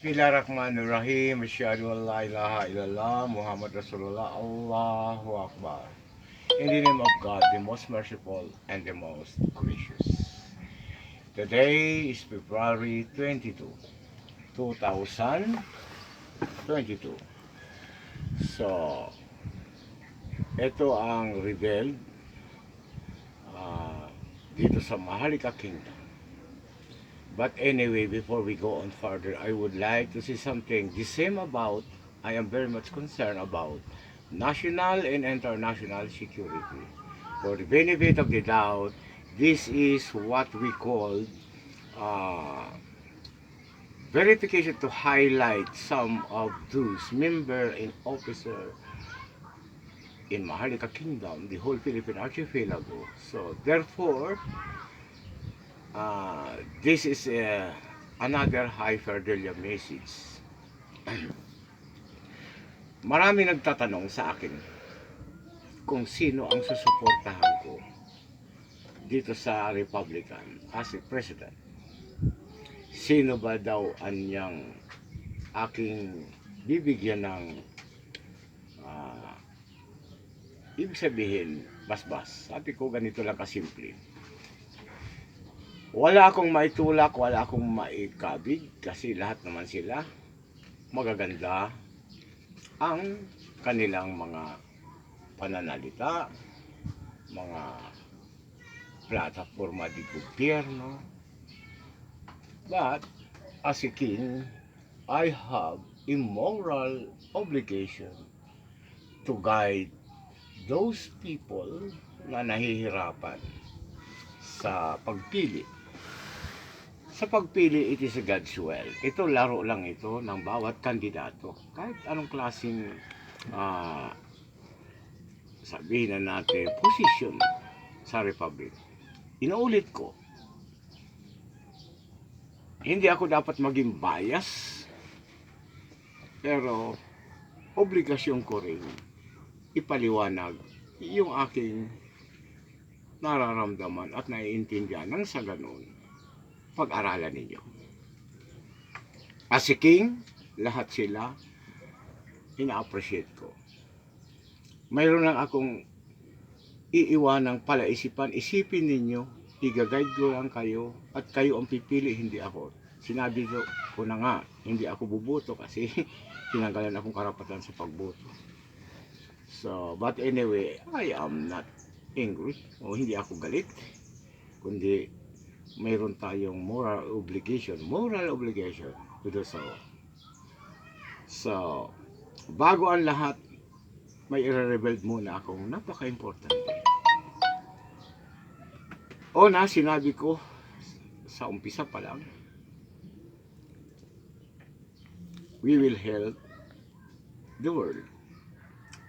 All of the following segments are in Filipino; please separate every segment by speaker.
Speaker 1: Bismillahirrahmanirrahim. Asyhadu an la ilaha illallah Muhammad Rasulullah. Allahu Akbar. In the name of God, the most merciful and the most gracious. Today is February 22, 2022. So, ito ang revealed ah, dito sa Maharlika Kingdom. But anyway, before we go on further, I would like to say something the same about. I am very much concerned about national and international security. For the benefit of the doubt, this is what we call uh, verification to highlight some of those member and officer in Maharlika Kingdom, the whole Philippine Archipelago. So therefore, uh, this is another high Fidelia message. Marami nagtatanong sa akin kung sino ang susuportahan ko dito sa Republican as a president. Sino ba daw anyang aking bibigyan ng ah, ibig sabihin basbas. Sabi ko ganito lang kasimple. Wala akong maitulak, wala akong maikabig kasi lahat naman sila magaganda ang kanilang mga pananalita, mga plataforma di gobyerno. But as a king, I have a moral obligation to guide those people na nahihirapan sa pagpili. Sa pagpili, it is a God's will. Ito, laro lang ito ng bawat kandidato. Kahit anong klaseng sabihin na natin, position sa Republic. Inuulit ko, hindi ako dapat maging bias, pero obligasyon ko rin ipaliwanag yung aking nararamdaman at naiintindihan nang sa ganun pag-aralan ninyo. As a king, lahat sila ina-appreciate ko. Mayroon lang akong iiwanang palaisipan. Isipin ninyo, i-guide ko lang kayo at kayo ang pipili, hindi ako. Sinabi ko na nga, hindi ako buboto kasi tinanggalan akong karapatan sa pagboto. So, but anyway, I am not angry o hindi ako galit, kundi mayroon tayong moral obligation to do so. So, bago ang lahat, may i-reveal muna akong napaka-importante. Una, sinabi ko sa umpisa pa lang, we will help the world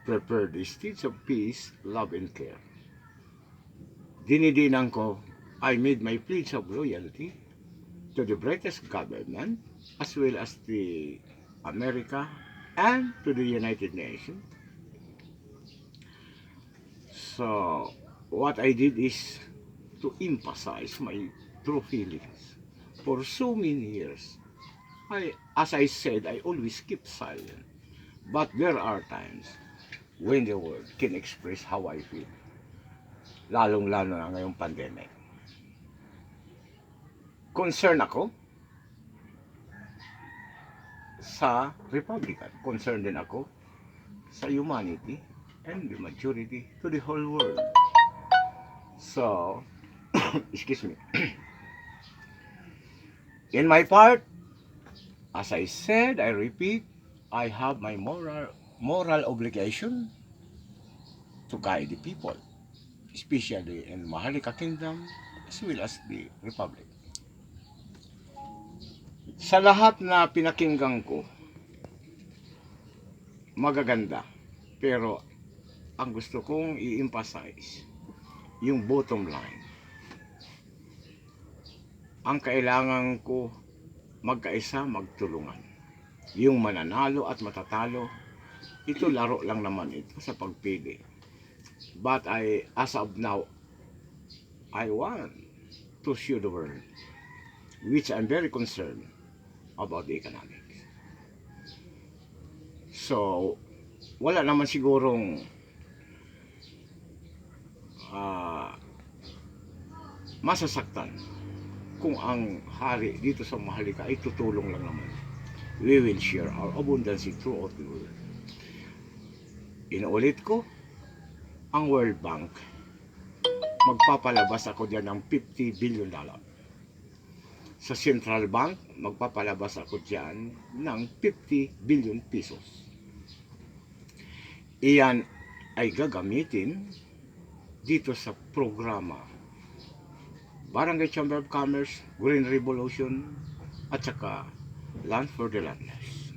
Speaker 1: prepare the states of peace, love, and care. Dinidinan ko, I made my pledge of loyalty to the British government as well as the America and to the United Nations. So, what I did is to emphasize my true feelings. For so many years, as I said, I always keep silent. But there are times when the word can express how I feel. Lalong-lalo na ngayong pandemic. Concern ako sa Republican. Concern din ako sa humanity and the majority to the whole world. So, excuse me. In my part, as I said, I repeat, I have my moral obligation to guide the people, especially in Maharlika Kingdom as well as the Republic. Sa lahat na pinakinggan ko, magaganda. Pero ang gusto kong i-emphasize, yung bottom line. Ang kailangan ko magkaisa, magtulungan. Yung mananalo at matatalo, ito laro lang naman ito sa pagpili. But as of now, I want to show the world, which I'm very concerned about the economics. So, wala naman sigurong ah, masasaktan kung ang hari dito sa Maharlika ay tutulong lang naman. We will share our abundance throughout the world. Inuulit ko, ang World Bank, magpapalabas ako diyan ng $50 billion. Sa Central Bank, magpapalabas ako diyan ng 50 billion pesos. Iyan ay gagamitin dito sa programa Barangay Chamber of Commerce, Green Revolution, at saka Land for the Landless.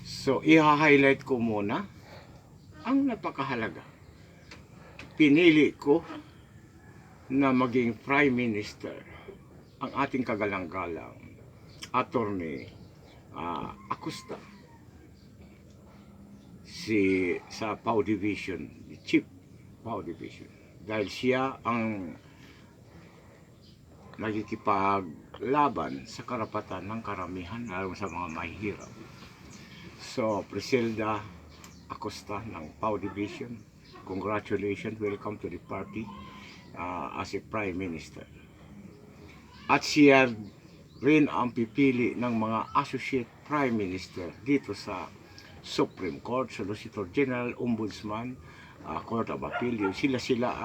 Speaker 1: So, i-highlight ko muna ang napakahalaga. Pinili ko na maging Prime Minister ang ating kagalang-galang Attorney Acosta, sa PAO Division, Chief PAO Division, dahil siya ang nagkikipaglaban sa karapatan ng karamihan, lalo sa mga mahihirap. So, Priscilla Acosta ng PAO Division, congratulations, welcome to the party as a Prime Minister. At siya rin ang pipili ng mga Associate Prime Minister dito sa Supreme Court, Solicitor General, Ombudsman, Court of Appeal. Siya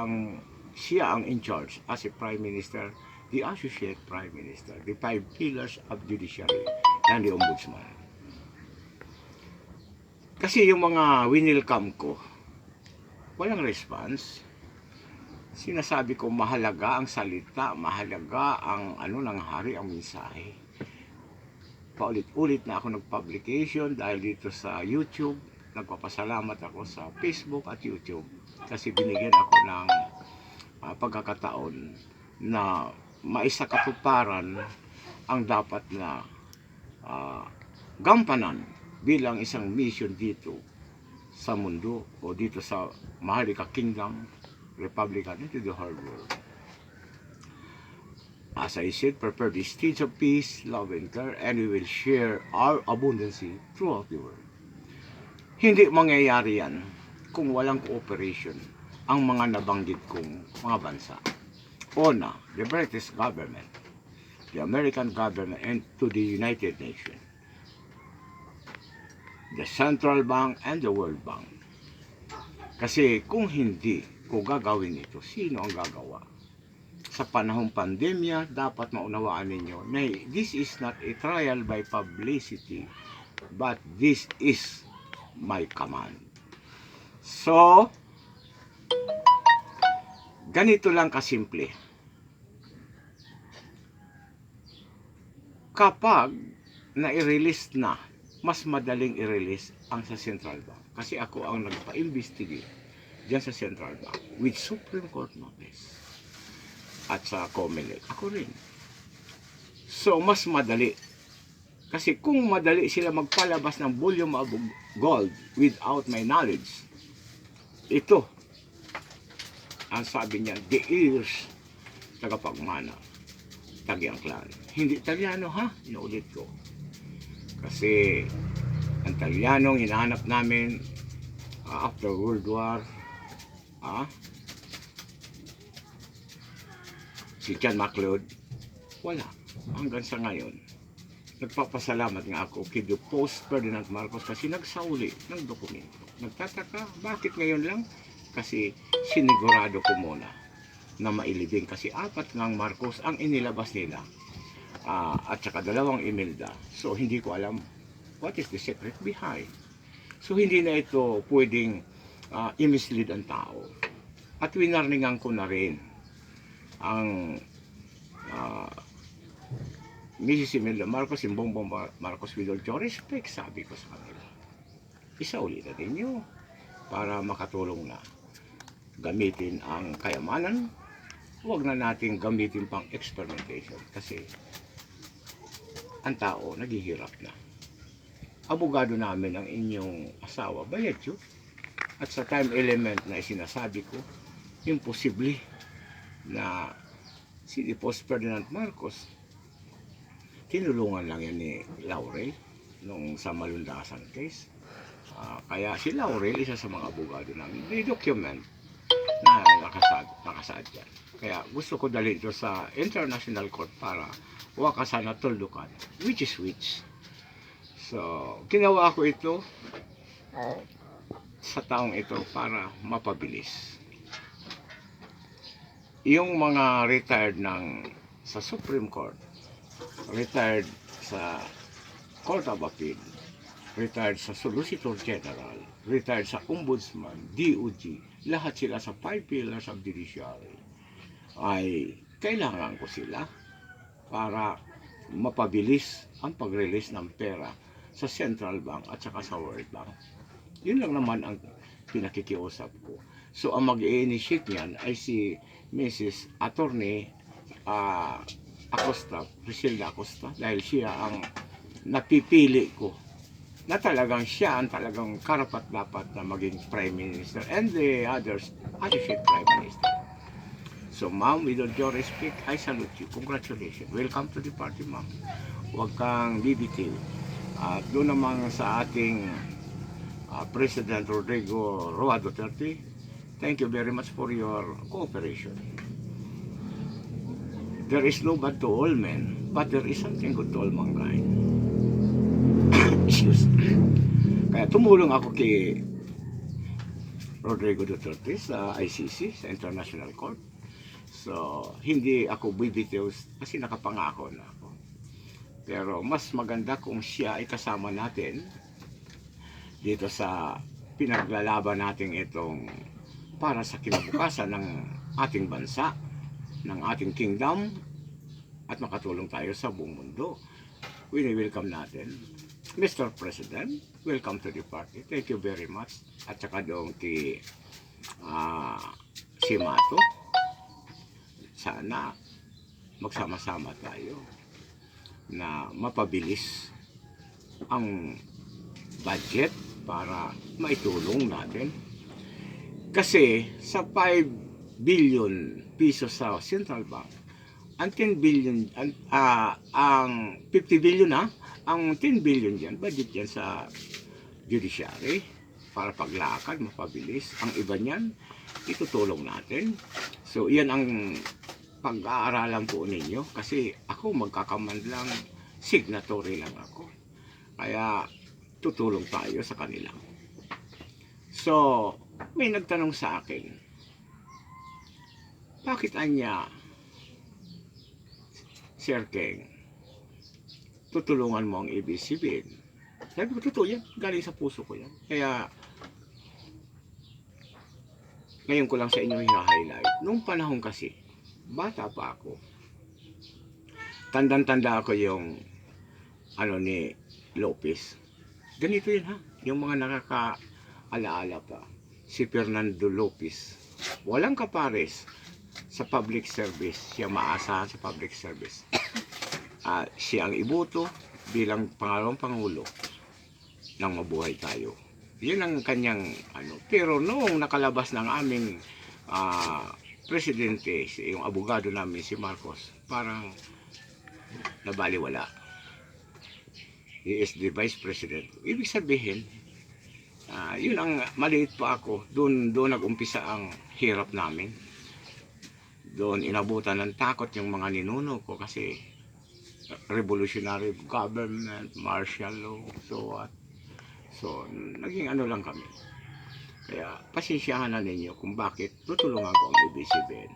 Speaker 1: ang in charge as a Prime Minister, the Associate Prime Minister, the 5 pillars of judiciary, and the Ombudsman. Kasi yung mga winelcome ko, walang response. Sinasabi ko mahalaga ang salita, mahalaga ang ng hari, ang mensahe. Paulit-ulit na ako nag-publication dahil dito sa YouTube. Nagpapasalamat ako sa Facebook at YouTube kasi binigyan ako ng pagkakataon na maisakatuparan ang dapat na gampanan bilang isang mission dito sa mundo o dito sa Maharlika Kingdom, Republic, into the whole world. As I said, prepare the streets of peace, love, and care, and we will share our abundance throughout the world. Hindi mangyayari yan kung walang cooperation ang mga nabanggit kong mga bansa. Una, the British government, the American government, and to the United Nations, the Central Bank, and the World Bank. Kasi kung hindi ko gagawin ito, sino ang gagawa? Sa panahong pandemya, dapat maunawaan ninyo na this is not a trial by publicity, but this is my command. So, ganito lang kasimple. Kapag na-release na, mas madaling i-release ang sa Central Bank. Kasi ako ang nagpa-investigate dyan sa Central Bank with Supreme Court notice. At sa COMELEC, ako rin. So, mas madali. Kasi kung madali sila magpalabas ng volume of gold without my knowledge, ito, ang sabi niya, the ears, tagapagmana, tagyangklan. Hindi Italiano, ha? Inuulit ko. Kasi ang Italianong hinahanap namin after World War, si John MacLeod, wala. Hanggang sa ngayon, nagpapasalamat nga ako kay Post Ferdinand Marcos kasi nagsauli ng dokumento. Nagtataka, bakit ngayon lang? Kasi sinigurado ko muna na mailibing kasi 4 ng Marcos ang inilabas nila. At saka 2 Imelda. So hindi ko alam what is the secret behind. So hindi na ito pwedeng i-mislead ang tao. At winarningan ko na rin ang Mrs. Imelda Marcos, yung Bongbong Marcos with all due respect, sabi ko sa kanila, isauli na din nyo para makatulong na gamitin ang kayamanan. Huwag na natin gamitin pang experimentation kasi ang tao naghihirap na. Abogado namin ang inyong asawa, bayad yun. At sa time element na isinasabi ko, imposible na si Post Ferdinand Marcos, tinulungan lang yan ni Laurel. nung sa Malundasan case. Kaya si Laurel, isa sa mga abogado namin, they document na nakasaad yan. Kaya gusto ko dali ito sa International Court para wakasan at tuldukan, which is which. So, ginawa ko ito sa taong ito para mapabilis. Yung mga retired sa Supreme Court, retired sa Court of Appeal, retired sa Solicitor General, retired sa Ombudsman, DOJ, lahat sila sa 5 pillars of judiciary, ay kailangan ko sila para mapabilis ang pag-release ng pera sa Central Bank at saka sa World Bank. Yun lang naman ang pinakikiusap ko. So ang mag-i-initiate niyan ay si Mrs. Attorney Acosta, Priscilla Acosta, dahil siya ang napipili ko na talagang siya ang talagang karapat-dapat na maging Prime Minister and the others associate Prime Minister. So ma'am, with all due respect, I salute you. Congratulations. Welcome to the party, ma'am. Huwag kang bibitiw. At doon naman sa ating President Rodrigo Roa Duterte, thank you very much for your cooperation. There is no bad to all men, but there is something good to all mankind. Excuse. Kaya tumulong ako kay Rodrigo Duterte sa ICC, sa International Court. So, hindi ako bibitiw kasi nakapangako na ako. Pero mas maganda kung siya ay kasama natin dito sa pinaglalaban natin itong para sa kinabukasan ng ating bansa, ng ating kingdom, at makatulong tayo sa buong mundo. Welcome natin Mr. President, welcome to the party. Thank you very much. At saka doon kay si Mato, sana magsama-sama tayo na mapabilis ang budget para maitulong natin. Kasi sa 5 billion pesos sa Central Bank, ang 10 billion, ang 50 billion ang 10 billion yan, budget yan sa judiciary para paglakad, mapabilis. Ang iba niyan, itutulong natin. So, iyan ang pag-aaralan po ninyo kasi ako magkakamand lang, signatory lang ako. Kaya tutulong tayo sa kanila. So, may nagtanong sa akin, bakit anya, Sir King, tutulungan mo ang ABS-CBN? Sabi ko, totoo yan, galing sa puso ko yan. Kaya, ngayon ko lang sa inyo i-highlight. Nung panahon kasi, bata pa ako, tandang-tanda ako yung ni Lopez. Ganito yun yung mga nakaka-alaala pa. Si Fernando Lopez, walang kapares sa public service. Siya maasahan sa public service. Siya ang iboto bilang pangalawang pangulo ng mabuhay tayo. Yun ang kanyang Pero noong nakalabas ng aming presidente, yung abogado namin si Marcos, parang nabaliwala. He is the vice president. Ibig sabihin, yun ang maliit pa ako. Doon nag-umpisa ang hirap namin. Doon inabutan ng takot yung mga ninuno ko kasi revolutionary government, martial law, so what. So, naging lang kami. Kaya, pasensyahan na ninyo kung bakit tutulungan ko ang ABS-CBN.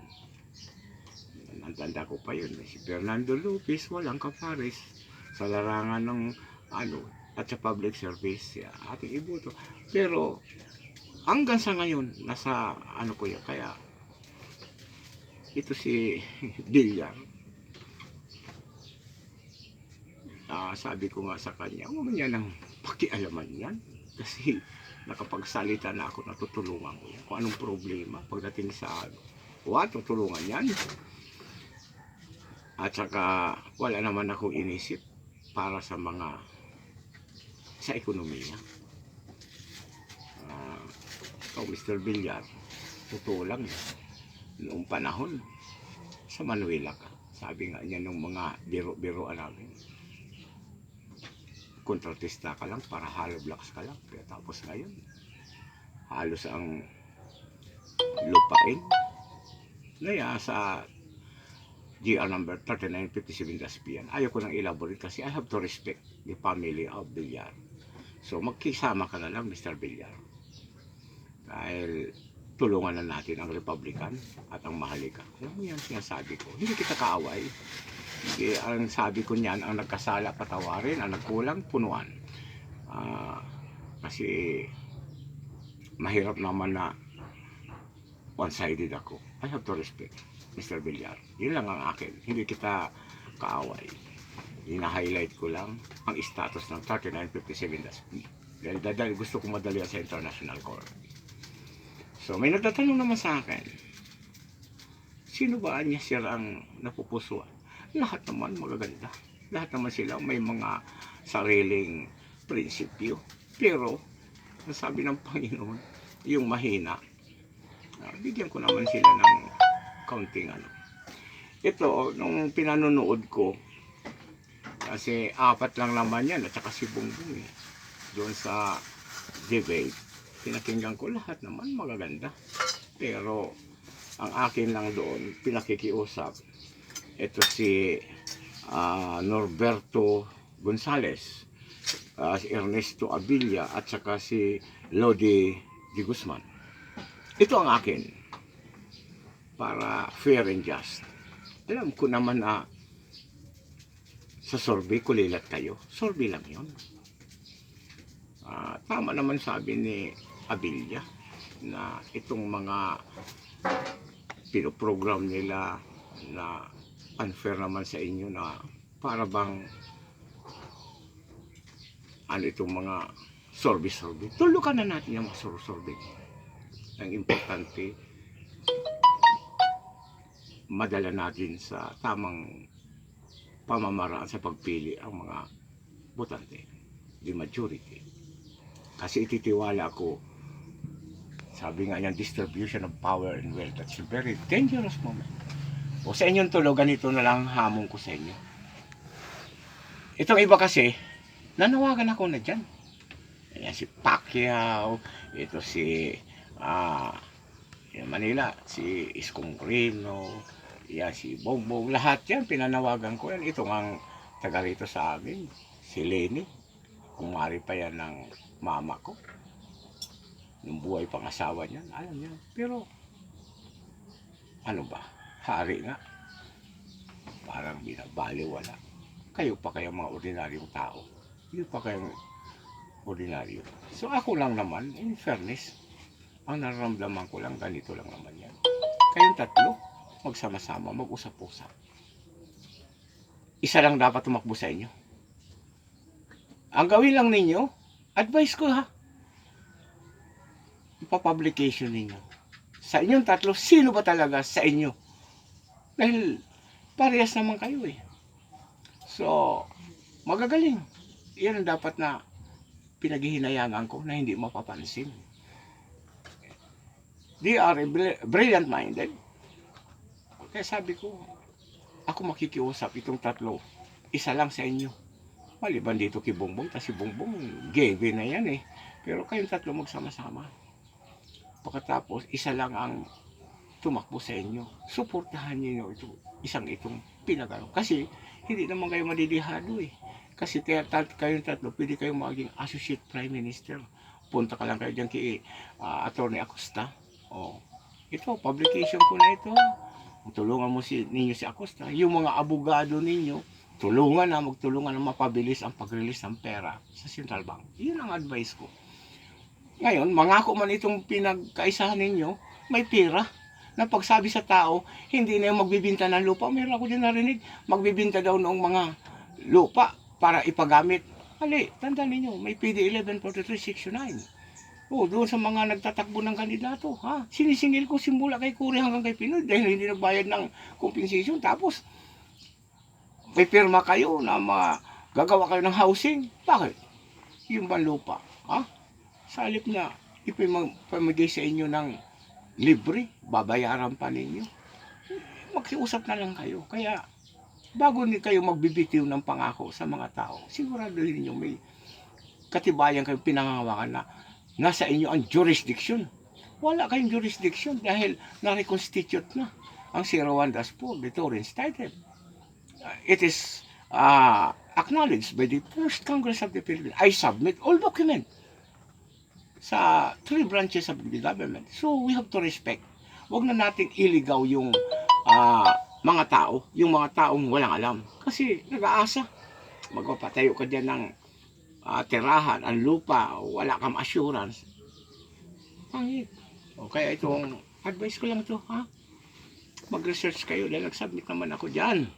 Speaker 1: Nantanda ko pa yun. Si Fernando Lopez, walang kapares sa larangan ng at sa public service. Ating iboto. Pero, hanggang sa ngayon, nasa ko yun. Kaya, ito si Villar. Sabi ko nga sa kanya, huwag niya nang pakialaman yan. Kasi nakapagsalita na ako, natutulungan ko yan. Kung anong problema pagdating sa tutulungan yan. At saka wala naman akong inisip para sa ekonomiya. Mr. Villar, totoo lang noong panahon sa Manuela ka. Sabi nga niya nung mga biro-biroan namin, kontratista ka lang para hollow blocks ka lang. Kaya tapos ngayon, halos ang lupain na sa GR number 3957-PN. Ayaw ko nang elaborate kasi I have to respect the family of Villar. So magkisama ka na lang, Mr. Villar. Dahil tulungan na natin ang Republican at ang Maharlika. Alam mo yan sinasabi ko. Hindi kita kaaway. Hindi, ang sabi ko niyan, ang nagkasala patawarin, ang nagkulang punuan. Kasi mahirap naman na one-sided ako. I have to respect Mr. Villar. Yun lang ang akin. Hindi kita kaaway. Hina-highlight ko lang ang status ng 3957-P. Dahil gusto ko madali sa International Court. So may nagtatanong naman sa akin, sino ba niya sir ang napupusuan? Lahat naman magaganda. Lahat naman sila may mga sariling prinsipyo. Pero, nasabi ng Panginoon, yung mahina, bigyan ko naman sila ng counting ano. Ito, nung pinanonood ko, kasi 4 lang naman yan, at saka si Bongbong eh. Doon sa debate, pinakinggan ko lahat naman magaganda. Pero, ang akin lang doon, pinakikiusap, ito si Norberto Gonzales, si Ernesto Abilia, at saka si Lodi de Guzman. Ito ang akin, para fair and just. Alam ko naman na sa survey kulilat kayo. Survey lang yun. Tama naman sabi ni Abilia na itong mga pinoprogram nila na unfair naman sa inyo na para bang ano itong mga survey. Tulukan na natin yung mga survey. Ang importante, madala natin sa tamang pamamaraan sa pagpili ang mga botante, the majority. Kasi ititiwala ako, sabi nga niyan, distribution of power and wealth. That's a very dangerous moment. O sa inyong tulog, ganito na lang hamon ko sa inyo. Itong iba kasi, nanawagan ako na dyan. Ayan, si Pacquiao, ito si Manila, si Iskong Rino, yan, si Bongbong, lahat yan, pinanawagan ko yan. Ito ang taga rito sa amin, si Lenny, kumari pa yan ng mama ko. Nung buhay pang asawa niyan, alam niya. Pero, ano ba, hari nga, parang binabaliwala. Kayo pa kayong mga ordinaryong tao. Kayo pa kayong ordinaryo. So ako lang naman, in fairness, ang nararamdaman ko lang, ganito lang naman yan. Kayong tatlo, magsama-sama, mag-usap-usap. Isa lang dapat tumakbo sa inyo. Ang gawin lang ninyo, advice ko ha, ipapublication ninyo. Sa inyong tatlo, sino ba talaga sa inyo? Dahil parehas naman kayo eh. So, magagaling. Yan ang dapat na pinaghihinayangan ko na hindi mapapansin. They are brilliant-minded. Kaya sabi ko, ako makikiusap itong tatlo. Isa lang sa inyo. Maliban dito kay Bongbong, kasi Bongbong, gave na yan eh. Pero kayong tatlo magsama-sama. Pagkatapos, isa lang ang tumakbo sa inyo. Suportahan niyo ito, itong pinagano. Kasi, hindi naman kayo madidihado eh. Kasi kayong tatlo, pwede kayong maging Associate Prime Minister. Punta ka lang kayo dyan kay Atty. Acosta. Oh, ito, publication ko na ito. Tulungan mo ninyo si Acosta. Yung mga abogado ninyo, magtulungan na mapabilis ang pag-release ng pera sa Central Bank. Yun ang advice ko. Ngayon, mangako man itong pinagkaisahan ninyo, may pera. Na pagsabi sa tao, hindi na yung magbibinta ng lupa. Meron ako din narinig, magbibinta daw ng mga lupa para ipagamit. Hali, tandaan ninyo, may PD 1143 Section 9. Oh, doon sa mga nagtatakbo ng kandidato, ha? Sinisingil ko simula kay Cory hanggang kay Pinoy dahil hindi nagbayad ng compensation. Tapos, may pirma kayo na gagawa kayo ng housing. Bakit? Yung bang lupa, ha? Sa halip na ipamigay sa inyo ng libre, babayaran pa ninyo. Magsiusap na lang kayo. Kaya, bago kayo magbibitiw ng pangako sa mga tao, siguraduhin niyo may katibayan kayong pinangangawakan na nasa inyo ang jurisdiction. Wala kayong jurisdiction dahil na-reconstitute na ang 01-4, the Torrens title. It is acknowledged by the First Congress of the Philippines. I submit all document sa 3 branches of the government. So we have to respect. Huwag na nating iligaw yung mga tao, yung mga taong walang alam. Kasi nag-aasa. Magpapatayo ka dyan ng tirahan, ang lupa, wala kang assurance. Pangit. O kaya itong advice ko lang ito, ha? Mag-research kayo dahil nag-submit naman ako dyan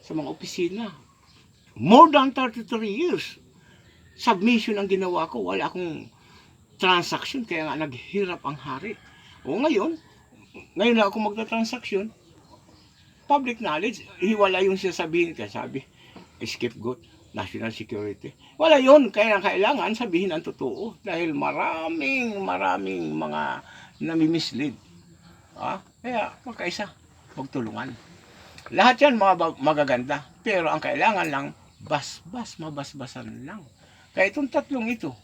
Speaker 1: sa mga opisina. More than 33 years. Submission ang ginawa ko. Wala akong transaction, kaya nga naghirap ang hari. O ngayon lang ako magta-transaction. Public knowledge, hiwala yung sasabihin. Kaya sabi, scapegoat, national security. Wala yun, kaya kailangan sabihin ang totoo. Dahil maraming mga nami-mislead. Kaya magkaisa, magtulungan. Lahat yan magaganda. Pero ang kailangan lang, mabasbasan lang. Kaya itong tatlong ito,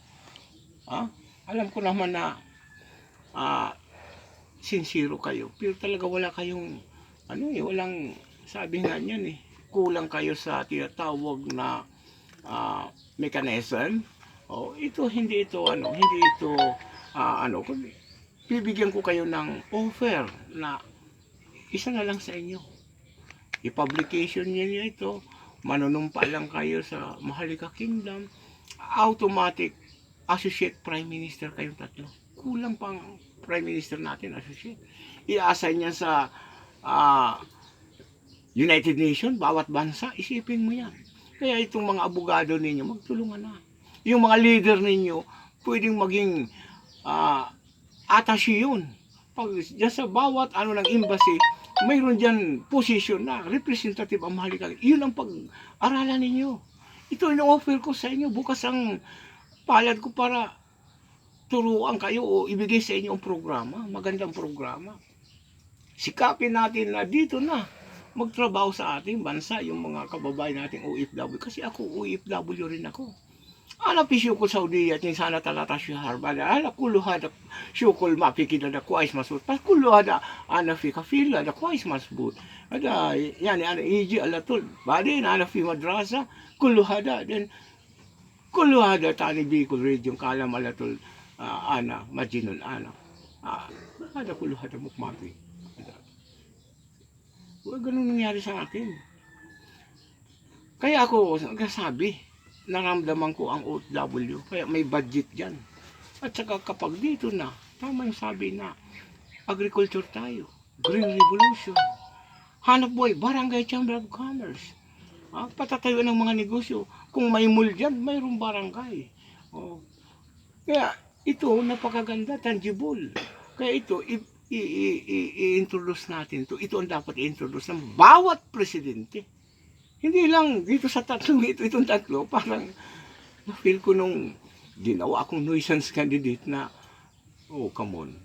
Speaker 1: alam ko naman na sincere kayo. Pero talaga wala kayong, walang, sabi nga niyan kulang kayo sa tinatawag na mechanism. Hindi ito, bibigyan ko kayo ng offer na isa na lang sa inyo. I-publication niyo ito, manunumpa lang kayo sa Maharlika Kingdom, automatic associate prime minister kayong tatlo. Kulang pang prime minister natin, associate. I-assign niya sa United Nations, bawat bansa, isipin mo yan. Kaya itong mga abogado ninyo, magtulungan na. Yung mga leader ninyo, pwedeng maging attaché yun. Pag dyan sa bawat ng embassy, mayroon dyan position na representative ang Maharlika. Yun ang pag-aralan ninyo. Ito yung offer ko sa inyo. Bukas ang palad ko para turuan kayo o ibigay sa inyo ang programa. Magandang programa. Sikapin natin na dito na magtrabaho sa ating bansa, yung mga kababayan nating OFW. Kasi ako, OFW rin ako. Ana pisyukol Saudi at sana talata syahar bada ala kullu hada syukol mapikida da kwais masud pas kullu hada ana fi kafila da kwais masbut ada yani ana iji alatul badin ana fi madrasa kullu hada dan kullu hada tani bikul region kalam alatul ana majinul ana ada kullu hada mukmapi. Wag ganun nangyari sa akin. Kaya ako nagsasabi, naramdaman ko ang OFW, kaya may budget dyan. At saka kapag dito na, tama yung sabi na, agriculture tayo, green revolution, hanap buhay, barangay chamber of commerce, patatayo ng mga negosyo, kung may mall dyan, mayroong barangay. Kaya ito, napakaganda, tangible. Kaya ito, i-introduce natin ito. Ito ang dapat i-introduce ng bawat presidente. Hindi lang dito sa tatlong itong tatlo, parang na-feel ko nung ginawa akong nuisance candidate na, come on.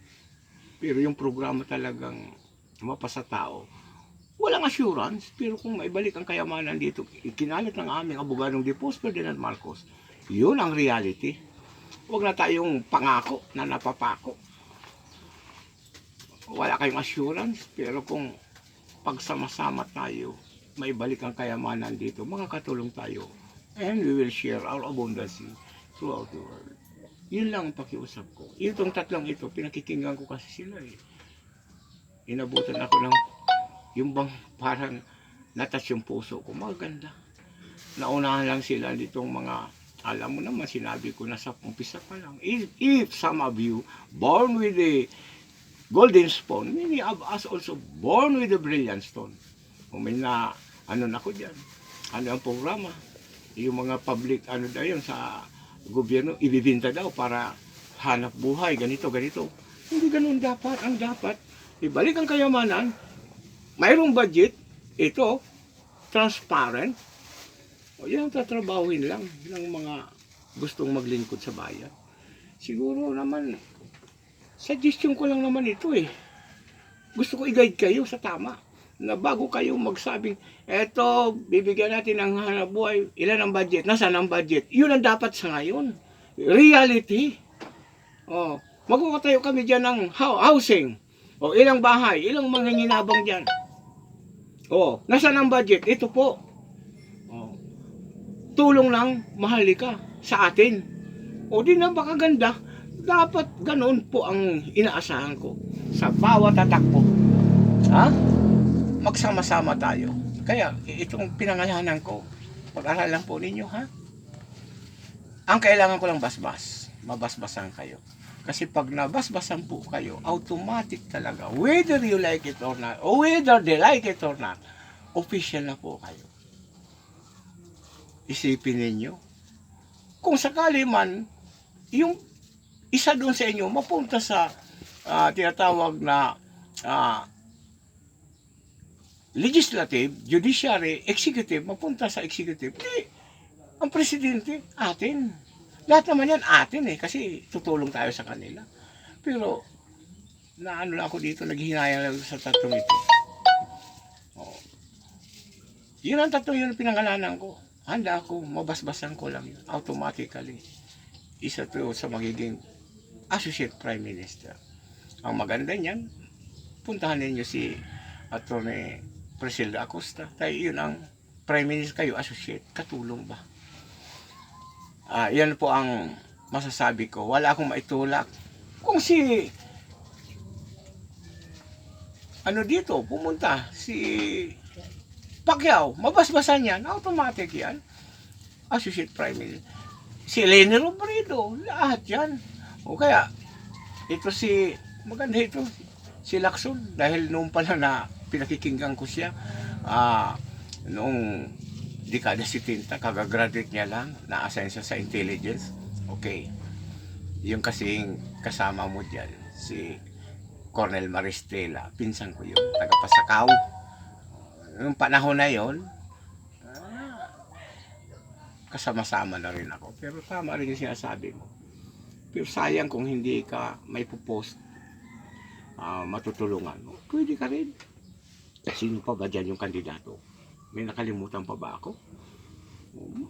Speaker 1: Pero yung programa talagang mapasa tao. Walang assurance, pero kung maibalik ang kayamanan dito, ikinalat ng aming abogadong Depost Ferdinand Marcos, yun ang reality. Huwag na tayong pangako na napapako. Wala kayong assurance, pero kung pagsama-sama tayo, may balik ang kayamanan dito, makakatulong tayo. And we will share our abundance throughout the world. Yun lang ang pakiusap ko. Itong tatlong ito, pinakikinggan ko kasi sila Inabutan ako ng, yung bang parang natas yung puso ko, maganda. Naunahan lang sila ditong mga, alam mo naman, sinabi ko na sa umpisa pa lang, if some of you born with a golden stone, many of us also born with a brilliant stone. Kung may na, na ko dyan, ang programa, yung mga public, daw yun sa gobyerno, ibibinta daw para hanap buhay, ganito. Hindi ganun dapat. Ang dapat, ibalik ang kayamanan, mayroong budget, ito, transparent, yan ang tatrabahuin lang ng mga gustong maglingkod sa bayan. Siguro naman, suggestion ko lang naman ito Gusto ko i-guide kayo sa tama. Na bago kayo magsabing, eto, bibigyan natin ng hanap buhay, ilan ang budget, nasaan ang budget? Yun ang dapat sa ngayon. reality. Oh, magkakatayo kami dyan ng housing. O, ilang bahay, ilang manginginabang dyan. O, nasaan ang budget? Ito po. O, tulong ng Maharlika sa atin. O, di na baka ganda. Dapat ganoon po ang inaasahan ko sa bawat tatakbo. Ha? Magsama-sama tayo. Kaya, itong pinangalanan ko, pag-aralan po ninyo, ha? Ang kailangan ko lang basbas. Mabasbasan kayo. Kasi pag nabasbasan po kayo, automatic talaga, whether you like it or not, or whether they like it or not, official na po kayo. Isipin ninyo, kung sakali man, yung isa doon sa inyo, mapunta sa tinatawag na legislative, judiciary, executive, mapunta sa executive, di, ang presidente, atin. Lahat naman yan atin kasi tutulong tayo sa kanila. Pero, naano lang ako dito, naghihinayang lang sa tatlong ito. Oh. Yun ang tatlong yun pinangalanan ko. Handa ako, mabasbasan ko lang yun. Automatically. Isa to sa magiging Associate Prime Minister. Ang maganda niyan, puntahan ninyo si Atty. Priscilla Acosta. Tayo yun ang Prime Minister kayo, Associate. Katulong ba? Yan po ang masasabi ko. Wala akong maitulak. Kung si dito, pumunta si Pacquiao, mabasbasan yan, automatic yan. Associate Prime Minister. Si Leni Robredo, lahat yan. O kaya, ito maganda ito, si Lacson, dahil noong pala na pinakikinggan ko siya, noong dekada 70, kagagraduate niya lang, na-assign siya sa intelligence. Okay. Yung kasing kasama mo dyan, si Colonel Maristela, pinsan ko yun, taga-Pasakaw. Yung panahon na yun, kasama-sama na rin ako. Pero tama rin yung sinasabi mo. Pero sayang kung hindi ka may pupost, matutulungan mo. Pwede ka rin. Sino pa ba dyan yung kandidato? May nakalimutan pa ba ako?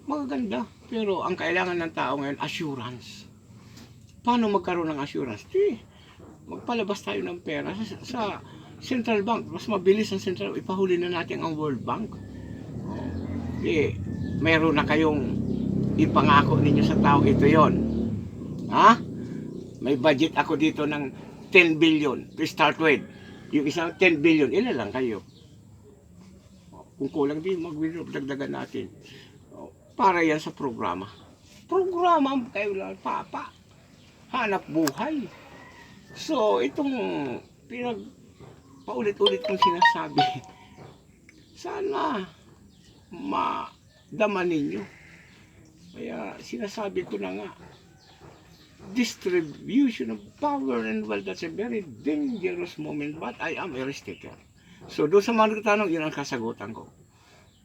Speaker 1: Magaganda. Pero ang kailangan ng tao ngayon, assurance. Paano magkaroon ng assurance? Magpalabas tayo ng pera sa Central Bank. Mas mabilis ang Central Bank. Ipahuli na natin ang World Bank. Mayroon na kayong ipangako ninyo sa tao. Ito yon. Ha? May budget ako dito ng 10 billion to start with. Yung isang 10 billion, ilan lang kayo? Kung kulang din, dagdagan natin. Para yan sa programa. Programa kayo lang, papa. Hanap buhay. So, itong paulit-ulit kong sinasabi, sana madama ninyo. Kaya sinasabi ko na nga, distribution of power and wealth, that's a very dangerous moment, but I am a risk taker. So, doon sa mga nagtatanong, yun ang kasagutan ko.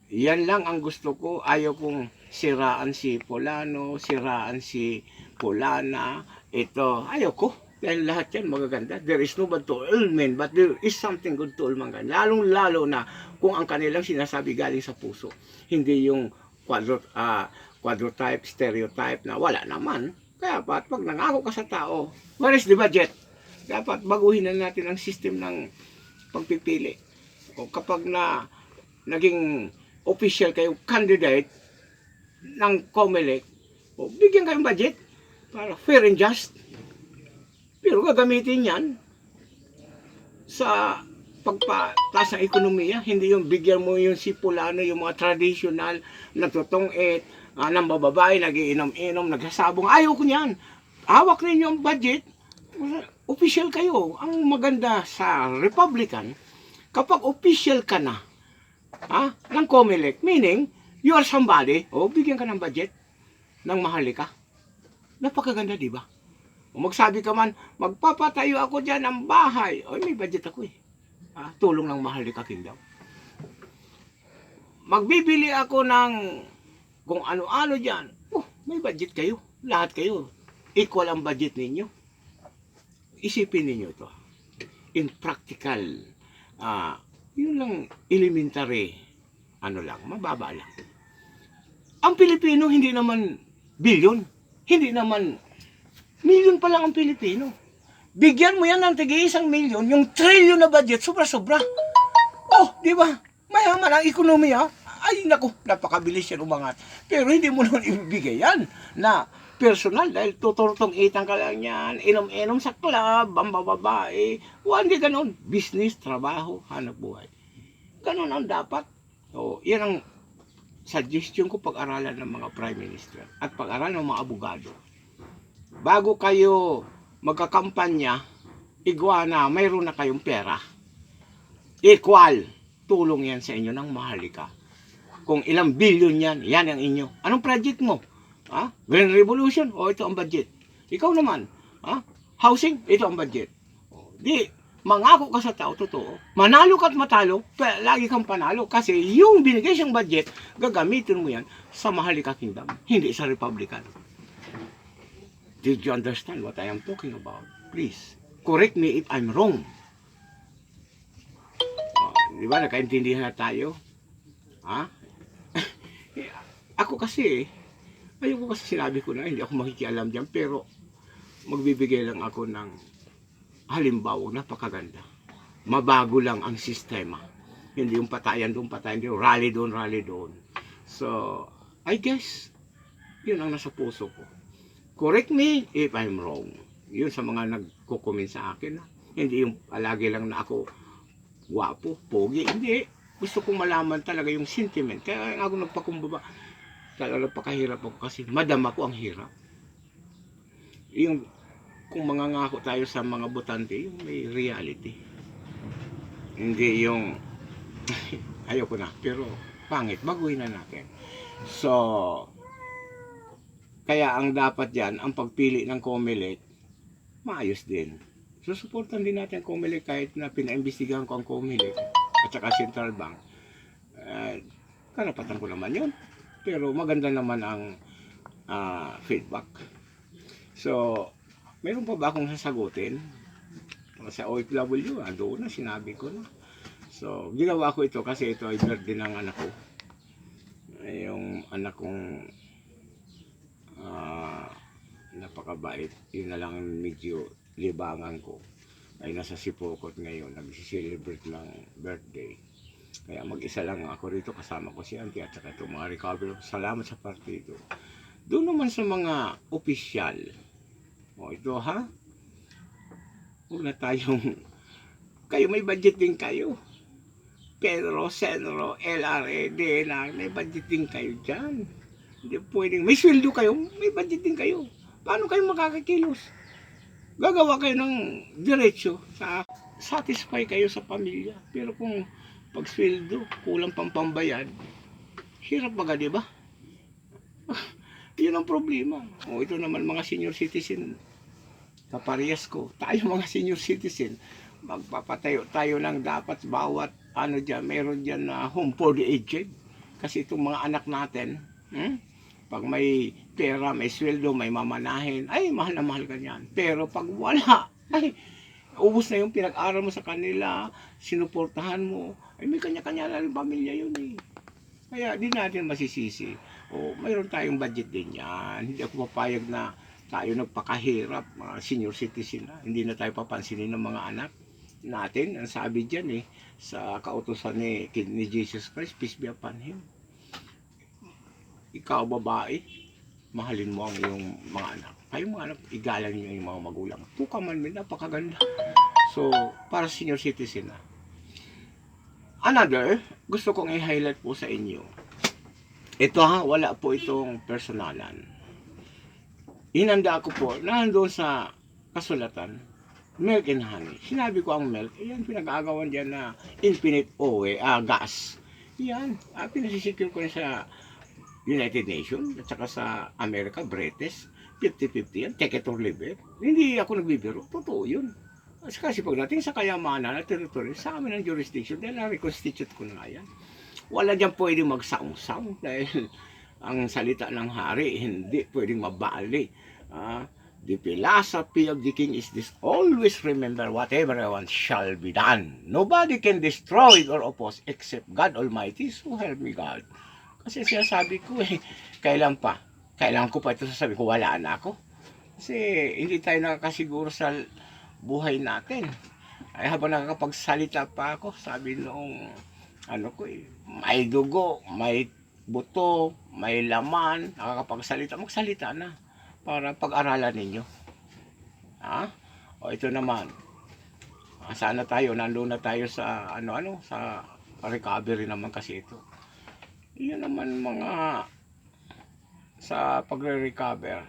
Speaker 1: Yan lang ang gusto ko. Ayaw kong siraan si Polano, siraan si Polana. Ito, ayaw ko. Dahil lahat yan magaganda. There is no bad to all men, but there is something good to all mankind. Lalong-lalo na kung ang kanilang sinasabi galing sa puso. Hindi yung quadrotype, stereotype na wala naman. Kaya pag nangako ka sa tao, where is the budget? Dapat baguhin na natin ang system ng pagpipili. O kapag naging official kayong candidate ng COMELEC, o bigyan kayong budget para fair and just. Pero gagamitin yan sa pagpataas ng ekonomiya. Hindi yung bigyan mo yung si Polano, yung mga traditional, nagtutong-et, ng bababae, nagiinom-inom, nagsasabong. Ayaw ko niyan. Hawak ninyo ang budget, official kayo. Ang maganda sa Republican, kapag official ka na, ng COMELEC, meaning, you are somebody, bigyan ka ng budget, ng Maharlika. Napakaganda, di ba? O magsabi ka man, magpapatayo ako dyan ng bahay. May budget ako tulong ng Maharlika Kingdom. Magbibili ako ng kung ano-ano dyan. May budget kayo. Lahat kayo. Equal ang budget ninyo. Isipin ninyo ito. In practical, yun lang elementary, mababa lang. Ang Pilipino hindi naman billion. Hindi naman, milyon pa lang ang Pilipino. Bigyan mo yan ng tig-1,000,000, yung trillion na budget, sobra-sobra. Oh, di ba? Mayaman ang ekonomiya. Ay, naku, napakabilis yan umangat. Pero hindi mo naman ibibigay yan na personal dahil tuturtong itang ka lang yan, inom-inom sa club, ang bababae. Hindi ganon. Business, trabaho, hanap buhay. Ganon ang dapat. O, yan ang suggestion ko pag-aralan ng mga prime minister at pag-aralan ng mga abogado. Bago kayo magkakampanya, iguana, mayroon na kayong pera. Equal. Tulong yan sa inyo ng mahalika. Kung ilang billion yan, yan ang inyo. Anong project mo? Green Revolution? Ito ang budget. Ikaw naman, housing? Ito ang budget. Di, mangako ka sa tao, totoo. Manalo ka't matalo, lagi kang panalo. Kasi yung binigay siyang budget, gagamitin mo yan sa Maharlika Kingdom, hindi sa Republican. Did you understand what I am talking about? Please, correct me if I'm wrong. Di ba, nakaintindihan na tayo? Ako kasi, ayoko kasi sinabi ko na, hindi ako makikialam dyan, pero magbibigay lang ako ng halimbawa, napakaganda. Mabago lang ang sistema. Hindi yung patayan doon, rally doon. So, I guess, yun ang nasa puso ko. Correct me if I'm wrong. Yun sa mga nagko-comment sa akin. Hindi yung palagi lang na ako gwapo, pogi. Hindi. Gusto kong malaman talaga yung sentiment. Kaya ako nagpakumbaba. Talaga napakahirap ako kasi madama ko ang hirap. Yung kung mangangako tayo sa mga botante, yung may reality. Hindi yung ayoko na, pero pangit, baguhin na natin. So, kaya ang dapat yan, ang pagpili ng COMELEC, maayos din. So, supportan din natin ang COMELEC kahit na pinaimbestigahan ko ang COMELEC at saka Central Bank. Karapatan ko naman yun. Pero maganda naman ang feedback. So, meron pa ba akong sasagutin? Sa OFW, doon na, sinabi ko na. So, ginawa ko ito kasi ito ay birthday ng anak ko. Yung anak kong napakabait. Yun na lang medyo libangan ko. Ay nasa Sipokot ngayon, nag-celebrate ng birthday. Kaya mag-isa lang ako rito, kasama ko si Auntie at saka itong mga recovery. Salamat sa partido. Doon naman sa mga opisyal. Ito ha? Huwag na tayong, kayo may budget din kayo. Pedro, Senro, LRA, DNA, may budget din kayo dyan. Hindi pwedeng, may sweldo kayo, may budget din kayo. Paano kayo makakakilos? Gagawa kayo ng diretsyo sa satisfy kayo sa pamilya. Pero kung pag sweldo, kulang pang pambayad, hirap baga, di ba? Yun ang problema. Ito naman mga senior citizen, kaparehas ko. Tayo mga senior citizen, magpapatayo tayo ng dapat bawat dyan, meron dyan na home for the aged. Kasi itong mga anak natin, pag may pera, may sweldo, may mamanahin, ay mahal na mahal ka niyan. Pero pag wala, ay ubos na yung pinag-aral mo sa kanila, sinuportahan mo, ay may kanya-kanya na rin pamilya yun eh. Kaya di natin masisisi. Mayroon tayong budget din yan. Hindi ako papayag na tayo nagpakahirap, mga senior citizen na. Hindi na tayo papansinin ng mga anak natin. Ang sabi dyan sa kautusan ni Jesus Christ, peace be upon him. Ikaw babae, mahalin mo ang iyong mga anak. Kayo mga anak, igalan niyo yung mga magulang. Two commandments, napakaganda. So, para senior citizen na. Another, gusto kong i-highlight po sa inyo. Ito wala po itong personalan. Inanda ko po, nandun sa kasulatan, milk and honey. Sinabi ko ang milk, yan pinag-aagawan dyan na infinite gas. Yan, pinasisecure ko na sa United Nations at saka sa America, British, 50-50 yan, take it or leave it. Hindi ako nagbibiro, totoo yun. Kasi pagdating sa kayamanan at territory, sa amin ang jurisdiction, dahil na-reconstitute ko na yan. Wala dyan pwedeng magsaung-saung dahil ang salita ng hari hindi pwedeng mabali. The philosophy of the king is this: always remember whatever I want shall be done. Nobody can destroy or oppose except God Almighty, so help me God. Kasi sinasabi ko kailan pa? Kailangan ko pa ito sasabihin ko wala na ako. Kasi hindi tayo nakakasiguro sa buhay natin. Ay habang nakakapagsalita pa ako, sabi noong ano ko may dugo, may buto, may laman, nakakapagsalita, magsalita na para pag-aralan ninyo. Ha? O ito naman, sana tayo, nandun na tayo sa sa recovery naman kasi ito. Yun naman mga sa pagre-recover.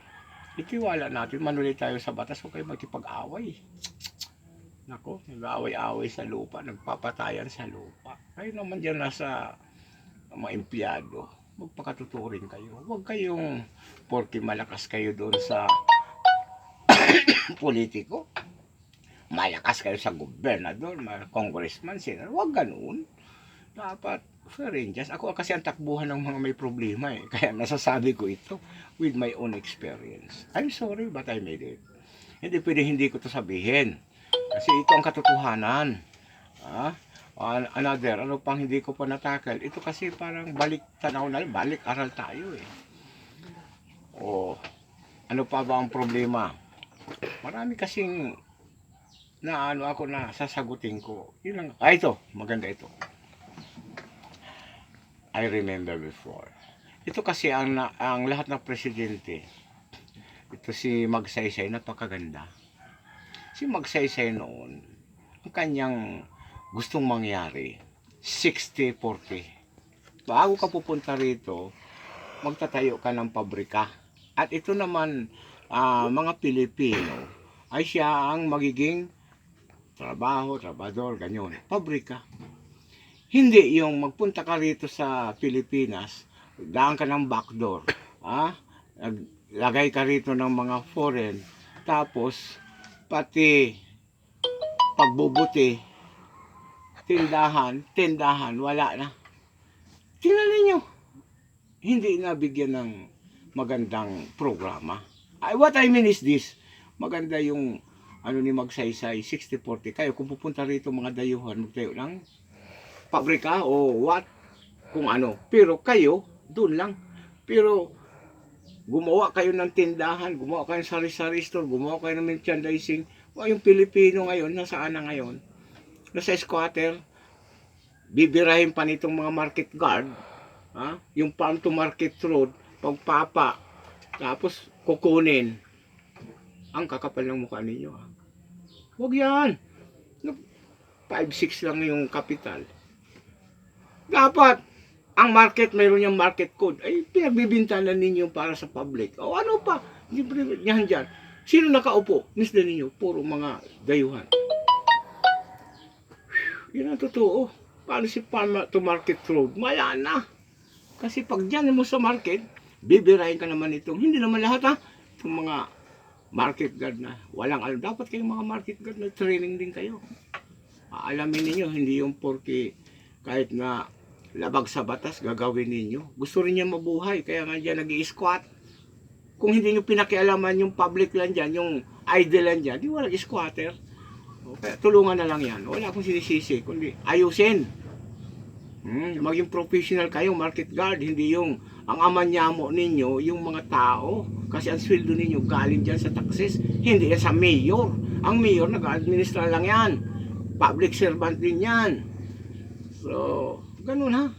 Speaker 1: Itiwala natin, manulit tayo sa batas, huwag kayo magkipag-away. Nako, nag-away-away sa lupa, nagpapatayan sa lupa. Kayo naman dyan nasa mga empleyado, magpakatuturing kayo. Huwag kayong, porque malakas kayo doon sa politiko, malakas kayo sa gobernador, congressman, senator, huwag ganun. Dapat fair and just. Ako kasi ang takbuhan ng mga may problema kaya nasasabi ko ito with my own experience. I'm sorry but I made it. Hindi pwede hindi ko to sabihin. Kasi ito ang katotohanan. Another, ano pang hindi ko pa natakal. Ito kasi parang balik tanaw na, balik aral tayo ano pa ba ang problema? Marami kasing na ako na sasagutin ko. Yun lang. Ito, maganda ito. I remember before. Ito kasi ang lahat ng presidente. Ito si Magsaysay, napakaganda. Si Magsaysay noon, ang kanyang gustong mangyari, 60-40. Bago ka pupunta rito, magtatayo ka ng pabrika. At ito naman, mga Pilipino, ay siya ang magiging trabador, ganyan. Pabrika. Hindi yung magpunta ka rito sa Pilipinas, daan ka ng backdoor, lagay ka rito ng mga foreign, tapos pati pagbubuti, tindahan, wala na. Tingnan ninyo, hindi nabigyan ng magandang programa. What I mean is this, maganda yung ni Magsaysay, 60-40. Kayo kung pupunta rito mga dayuhan, magtayo ng pabrika o what, kung ano. Pero kayo, doon lang. Pero gumawa kayo ng tindahan, gumawa kayo ng sari-sari store, gumawa kayo ng merchandising. Yung Pilipino ngayon, nasaan na ngayon? Nasa squatter, bibirahin pa nitong mga market guard, yung farm to market road, pagpapa, tapos kukunin. Ang kakapal ng mukha ninyo. Huwag yan. 5-6 lang yung kapital. Dapat, ang market, mayroon yung market code. Ay, pinagbibintanan ninyo para sa public. O ano pa? Yan dyan. Sino nakaupo? Misda ninyo, puro mga dayuhan. Yan ang totoo. Paano si farm to market road? Maya na. Kasi pag dyan mo sa market, bibirahin ka naman itong, hindi naman lahat itong mga market guard na walang alam. Dapat kayong mga market guard na training din kayo. Alamin ninyo, hindi yung porque kahit na labag sa batas, gagawin ninyo. Gusto rin niya mabuhay, kaya nga dyan nag-i-squat. Kung hindi nyo pinakialaman yung public land dyan, yung idle land dyan, di walang squatter. Kaya tulungan na lang yan. Wala akong sinisisi, kundi ayusin. Maging professional kayo, market guard, hindi yung ang amanyamo ninyo, yung mga tao. Kasi ang sweldo ninyo galing dyan sa taxes, hindi yan sa mayor. Ang mayor, nag-administra lang yan. Public servant din yan. So, ganun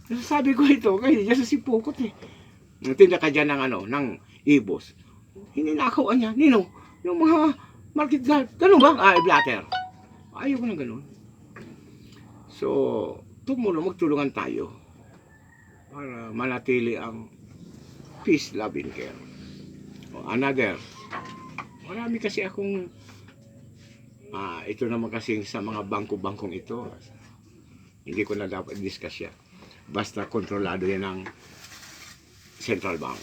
Speaker 1: nasasabi ko ito, kasi dyan sa Sipokot Tinda ka dyan ng ng ibos. Hininakawan niya, nino, yung mga market guard. Ganun ba? Blatter. Ayaw ko na ganun. So, magtulungan tayo para manatili ang peace, love, and care. Another, marami kasi akong ito naman kasi sa mga bangko-bangkong ito, hindi ko na dapat discuss yan. Basta kontrolado yan ng Central Bank.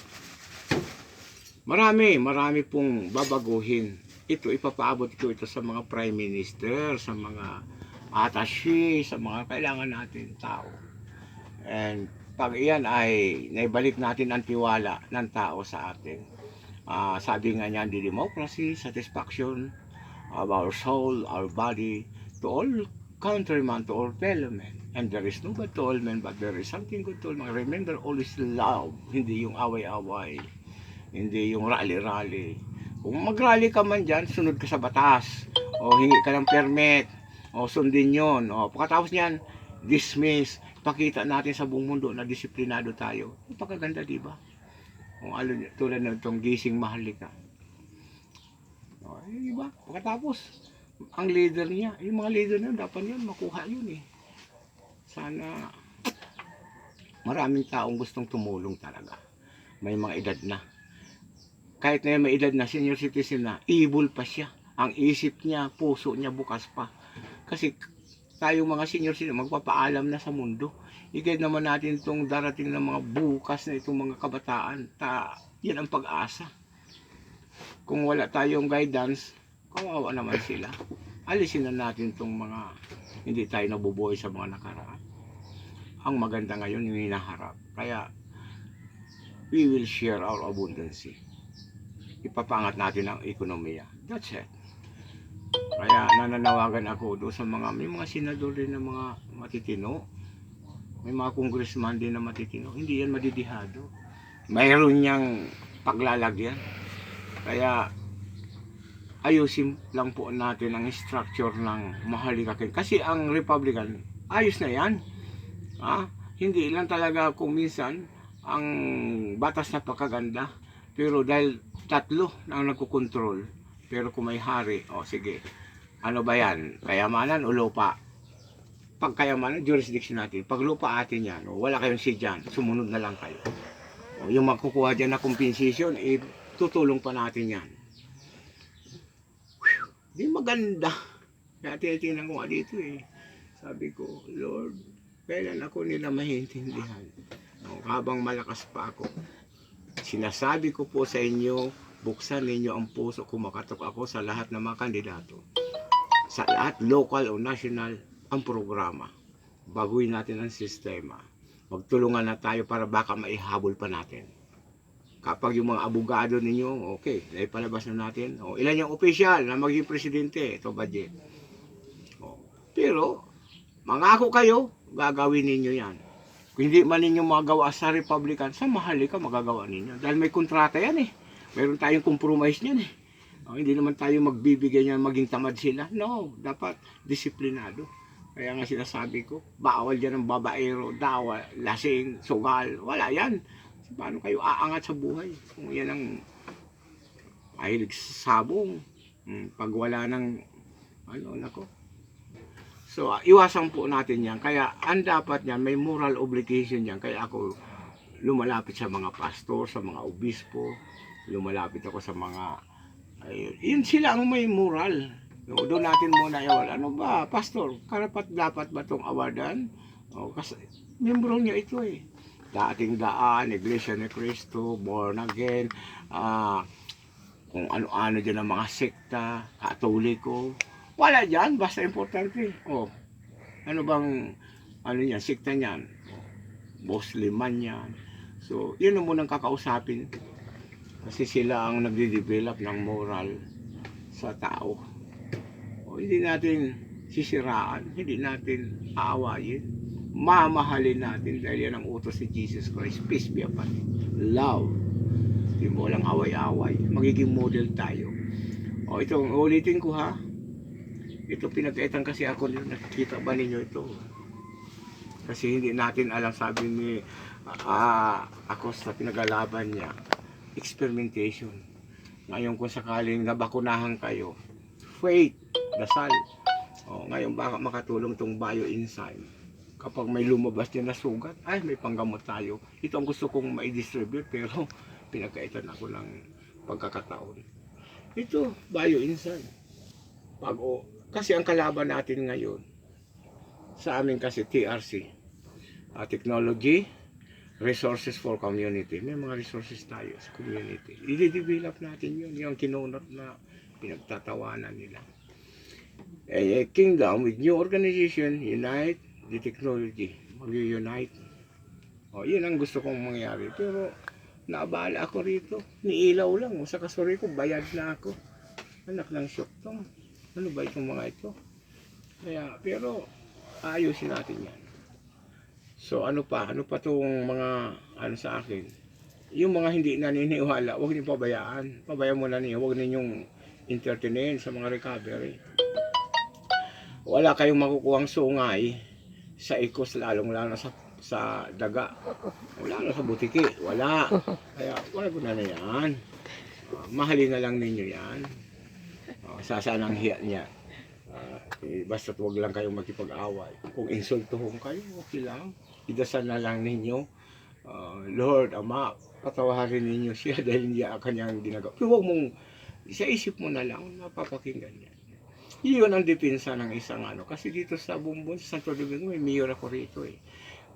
Speaker 1: Marami pong babaguhin. Ito, ipapaabot ko ito sa mga prime minister, sa mga attaché, sa mga kailangan natin tao. And pag iyan ay naibalik natin ang tiwala ng tao sa atin. Sabi nga niyan, democracy, satisfaction of our soul, our body, to all countryman to all fellow men. And there is no good to all men, but there is something good to all men. Remember, always love. Hindi yung away-away. Hindi yung rally-rally. Kung mag-rally ka man dyan, sunod ka sa batas. O hingi ka ng permit. O sundin yun. O pagkatapos niyan, dismiss. Pakita natin sa buong mundo na disiplinado tayo. Napakaganda, di ba? O tulad na itong gising mahalika. O, di ba? Pagkatapos, ang leader niya, yung mga leader niya, dapat yun, makuha yun eh. Sana maraming taong gustong tumulong talaga. May mga edad na. Kahit na may edad na, senior citizen na, evil pa siya. Ang isip niya, puso niya bukas pa. Kasi tayo mga senior citizen, magpapaalam na sa mundo. I-guide naman natin itong darating na mga bukas na itong mga kabataan. Yan ang pag-asa. Kung wala tayong guidance, kawawa naman sila. Alisin na natin itong mga hindi tayo nabubuhay sa mga nakaraan. Ang maganda ngayon yung hinaharap. Kaya we will share our abundance. Ipapangat natin ang ekonomiya. That's it. Kaya nananawagan ako doon sa may mga senador din na mga matitino. May mga congressman din na matitino. Hindi yan madidihado. Mayroon niyang paglalagyan. Kaya ayusin lang po natin ang structure ng mahalikakin. Kasi ang Republican, ayos na yan. Hindi lang talaga kung minsan ang batas na pakaganda. Pero dahil tatlo na ang nagkukontrol. Pero kung may hari, sige. Ano ba yan? Kayamanan o lupa? Pag kayamanan, jurisdiction natin. Pag lupa atin yan, wala kayong say dyan. Sumunod na lang kayo. Yung makukuha dyan na compensation, tutulong pa natin yan. Di maganda. Kaya tinitingnan ko nga dito eh. Sabi ko, Lord, kailan ako nila maintindihan? Habang malakas pa ako. Sinasabi ko po sa inyo, buksan ninyo ang puso, kumakatok ako sa lahat ng mga kandidato. Sa lahat, local o national, ang programa. Baguhin natin ang sistema. Magtulungan na tayo para baka maihabol pa natin. Kapag yung mga abogado ninyo, okay, naipalabas na natin. Ilan yung opisyal na maging presidente? Ito budget. Pero, mangako kayo, gagawin ninyo yan. Kung hindi man ninyo magawa sa Republican, sa mahalika magagawa ninyo. Dahil may kontrata yan eh. Mayroon tayong compromise niyan eh. Hindi naman tayo magbibigay niyan maging tamad sila. No, dapat disiplinado. Kaya nga sinasabi ko, bawal dyan ng babaero, dawa, lasing, sugal, wala yan. Paano kayo aangat sa buhay? Kung yan ang mahilig sa sabong, pag wala ng nako. So, iwasan po natin yan. Kaya, ang dapat yan, may moral obligation yan. Kaya ako lumalapit sa mga pastor, sa mga obispo, lumalapit ako sa mga, yun sila ang may moral. Doon natin muna iwala. Ano ba, pastor, karapat dapat ba itong awardan? Kasi, membro niya ito eh. Dating daan, Iglesia ni Cristo, born again, kung ano-ano dyan ang mga sekta, katoliko, wala dyan, basta importante. Ano bang, yan, sekta niyan? Musliman yan. So, yun ang munang kakausapin. Kasi sila ang nagde-develop ng moral sa tao. Hindi natin sisiraan, hindi natin aawayin. Mamahalin natin dahil yan ang utos ni Jesus Christ. Peace be upon you. Love. Hindi mo walang away-away. Magiging model tayo. Ito, ulitin ko ha. Ito pinagkaitan kasi ako. Nakikita ba ninyo ito? Kasi hindi natin alam, sabi ni ako sa pinagalaban niya. Experimentation. Ngayon kung sakaling nabakunahan kayo, faith, dasal. Ngayon baka makatulong itong bioenzyme. Kapag may lumabas din na sugat, may panggamot tayo. Ito ang gusto kong ma-distribute pero pinagkaitan ako ng pagkakataon. Ito, bioenzyme. Kasi ang kalaban natin ngayon, sa amin kasi TRC, Technology, Resources for Community. May mga resources tayo sa community. I-develop natin yun. Yung kinunot na pinagtatawanan nila. A kingdom with new organization, unite the technology, mag-unite. Yun ang gusto kong mangyari. Pero naabala ako rito. Niilaw lang. Sa kasuri ko, bayad na ako. Anak ng shock to. Ano ba itong mga ito? Kaya, pero ayusin natin yan. So ano pa? Ano pa tong mga ano sa akin? Yung mga hindi naniniwala, huwag niyo pabayaan. Pabayaan mo na niyo, huwag ninyong entertainin sa mga recovery. Wala kayong makukuhang sungay sa ikos, lalong lalo sa daga. Wala na sa butiki, wala. Kaya wala ko na yan. Mahalin na lang ninyo yan. Sasaan ang hiya niya. Basta't wag lang kayong makipag-away. Kung insultuhon kayo, okay lang. Idasal na lang ninyo, Lord, Ama, patawarin ninyo siya dahil hindi ang kanyang ginagawa. Pero huwag mong, sa isip mo na lang, napapakinggan niya. Iyon ang depensa ng isang ano. Kasi dito sa Bumbon, sa Santo Domingo, may mayor ako rito eh.